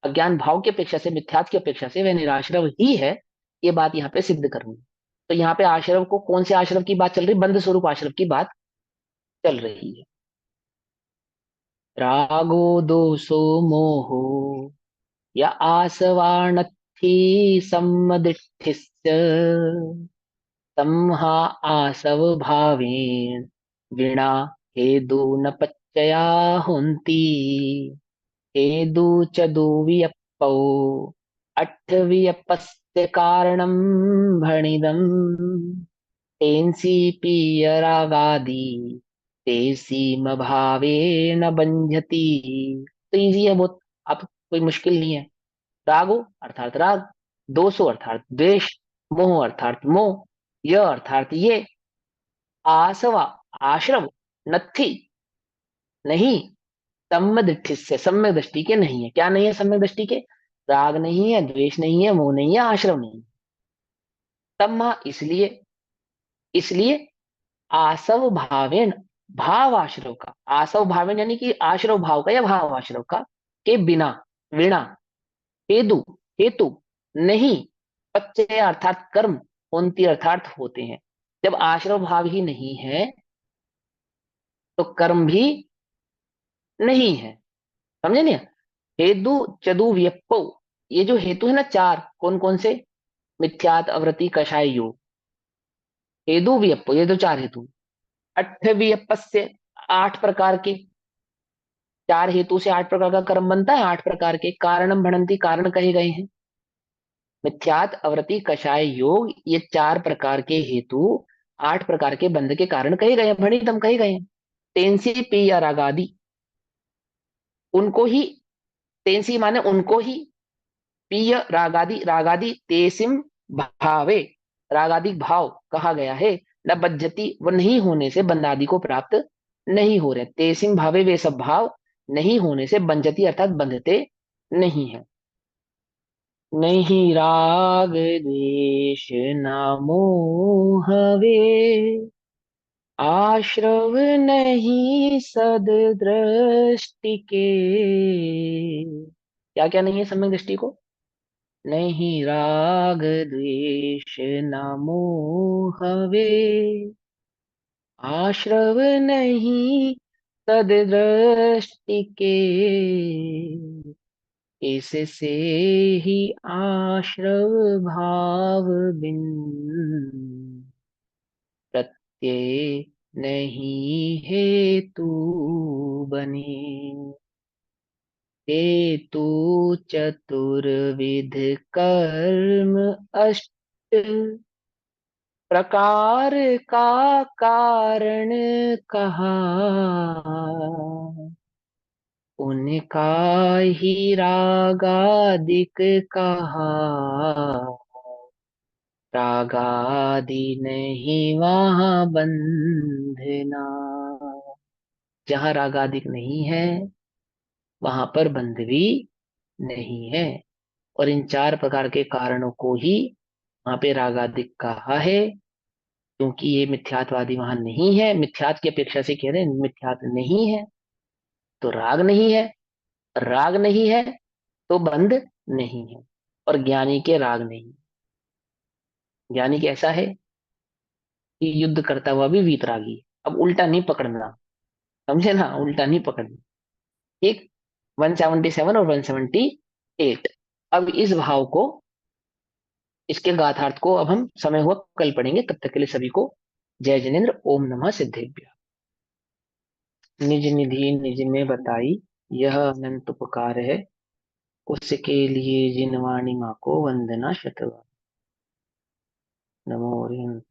अज्ञान भाव की अपेक्षा से, मिथ्यात्व की अपेक्षा से वह निराश्रव ही है। ये बात यहाँ पे सिद्ध करनी है। तो यहाँ पे आश्रव को, कौन से आश्रव की बात चल रही? बंध स्वरूप आश्रव की बात चल रही है। रागो दोषो मोहो या आसवाणत्थि सम्मदिष्टिश्च तम्हा आसव भावेन विना हेदु न पच्चया हुन्ति हेदु च दुवियप्पौ अट्ठवियप्पस्य कारणं भणिदम् तेंसि पीयरागादि तेसीम भावेन बंझति। तो इजी है बहुत, अब कोई मुश्किल नहीं है। रागो अर्थात राग, दोषो अर्थात द्वेष, मोह अर्थात मोह, यह अर्थात ये, आसवा आश्रव, नत्थी नहीं, सम्यक दृष्टि से, सम्यक दृष्टि के नहीं है। क्या नहीं है सम्यक दृष्टि के? राग नहीं है, द्वेष नहीं है, मोह नहीं है, आश्रव नहीं है। तब इसलिए, इसलिए आसव भावेन, भाव आश्रव का, आसव भावेन यानी कि आश्रव भाव का या भाव आश्रव का, के बिना, विना, हेतु, हेतु नहीं, पच्चय अर्थात कर्म, उनती अर्थात होते हैं। जब आश्रव भाव ही नहीं है तो कर्म भी नहीं है। समझे नहीं? हेतु चदु व्यपो, ये जो हेतु है ना चार, कौन कौन से? मिथ्यात, अवृति, कषाय, योग। हेतु व्यपो, ये तो चार हेतु। अठ व्यपस्य, आठ प्रकार के, चार हेतु से आठ प्रकार का कर्म बनता है, आठ प्रकार के कारणम भणंती, कारण कहे गए हैं। मिथ्यात, अवृति, कषाय, योग, ये चार प्रकार के हेतु आठ प्रकार के बंध के कारण कहे गए हैं, भणितम कहे गए हैं। तेंसी पी या रागादि, उनको ही, तेंसी माने उनको ही, पीय रागादि, रागादि तेसिम भावे, रागादि भाव कहा गया है। न बज्जति, वो नहीं होने से बंधादि को प्राप्त नहीं हो रहे। तेसिम भावे, वे सब भाव नहीं होने से बंजती अर्थात बंधते नहीं है। नहीं राग द्वेष ना मोह हवे, आश्रव नहीं सददृष्टि के। क्या क्या नहीं है सम्यक दृष्टि को? नहीं राग द्वेष न मोह हवे, आश्रव नहीं सददृष्टि के। इससे ही आश्रव भाव बिन प्रत्यय नहीं है तू बने। हेतु चतुर्विध कर्म अष्ट प्रकार का कारण कहा, उनका ही रागादिक कहा। रागादि नहीं वहाँ बंधना। जहाँ रागादिक नहीं है वहां पर बंध भी नहीं है। और इन चार प्रकार के कारणों को ही वहां पे रागादिक कहा है, क्योंकि ये मिथ्यात्वादी वहां नहीं है। मिथ्यात की अपेक्षा से कह रहे हैं मिथ्यात नहीं है तो राग नहीं है, राग नहीं है तो बंध नहीं है। और ज्ञानी के राग नहीं। ज्ञानी कैसा है कि युद्ध करता हुआ भी वीतरागी है। अब उल्टा नहीं पकड़ना, समझे ना, उल्टा नहीं पकड़ना। ठीक। 177 और 178। अब इस भाव को, इसके गाथार्थ को अब हम समय हुआ कल पढ़ेंगे। तब तक के लिए सभी को जय जिनेन्द्र। ओम नमः सिद्धेभ्य। निज निधि निज में बताई, यह अनंत उपकार है, उसके लिए जिनवाणी माँ को वंदना शतवा। नमो ओरियंत।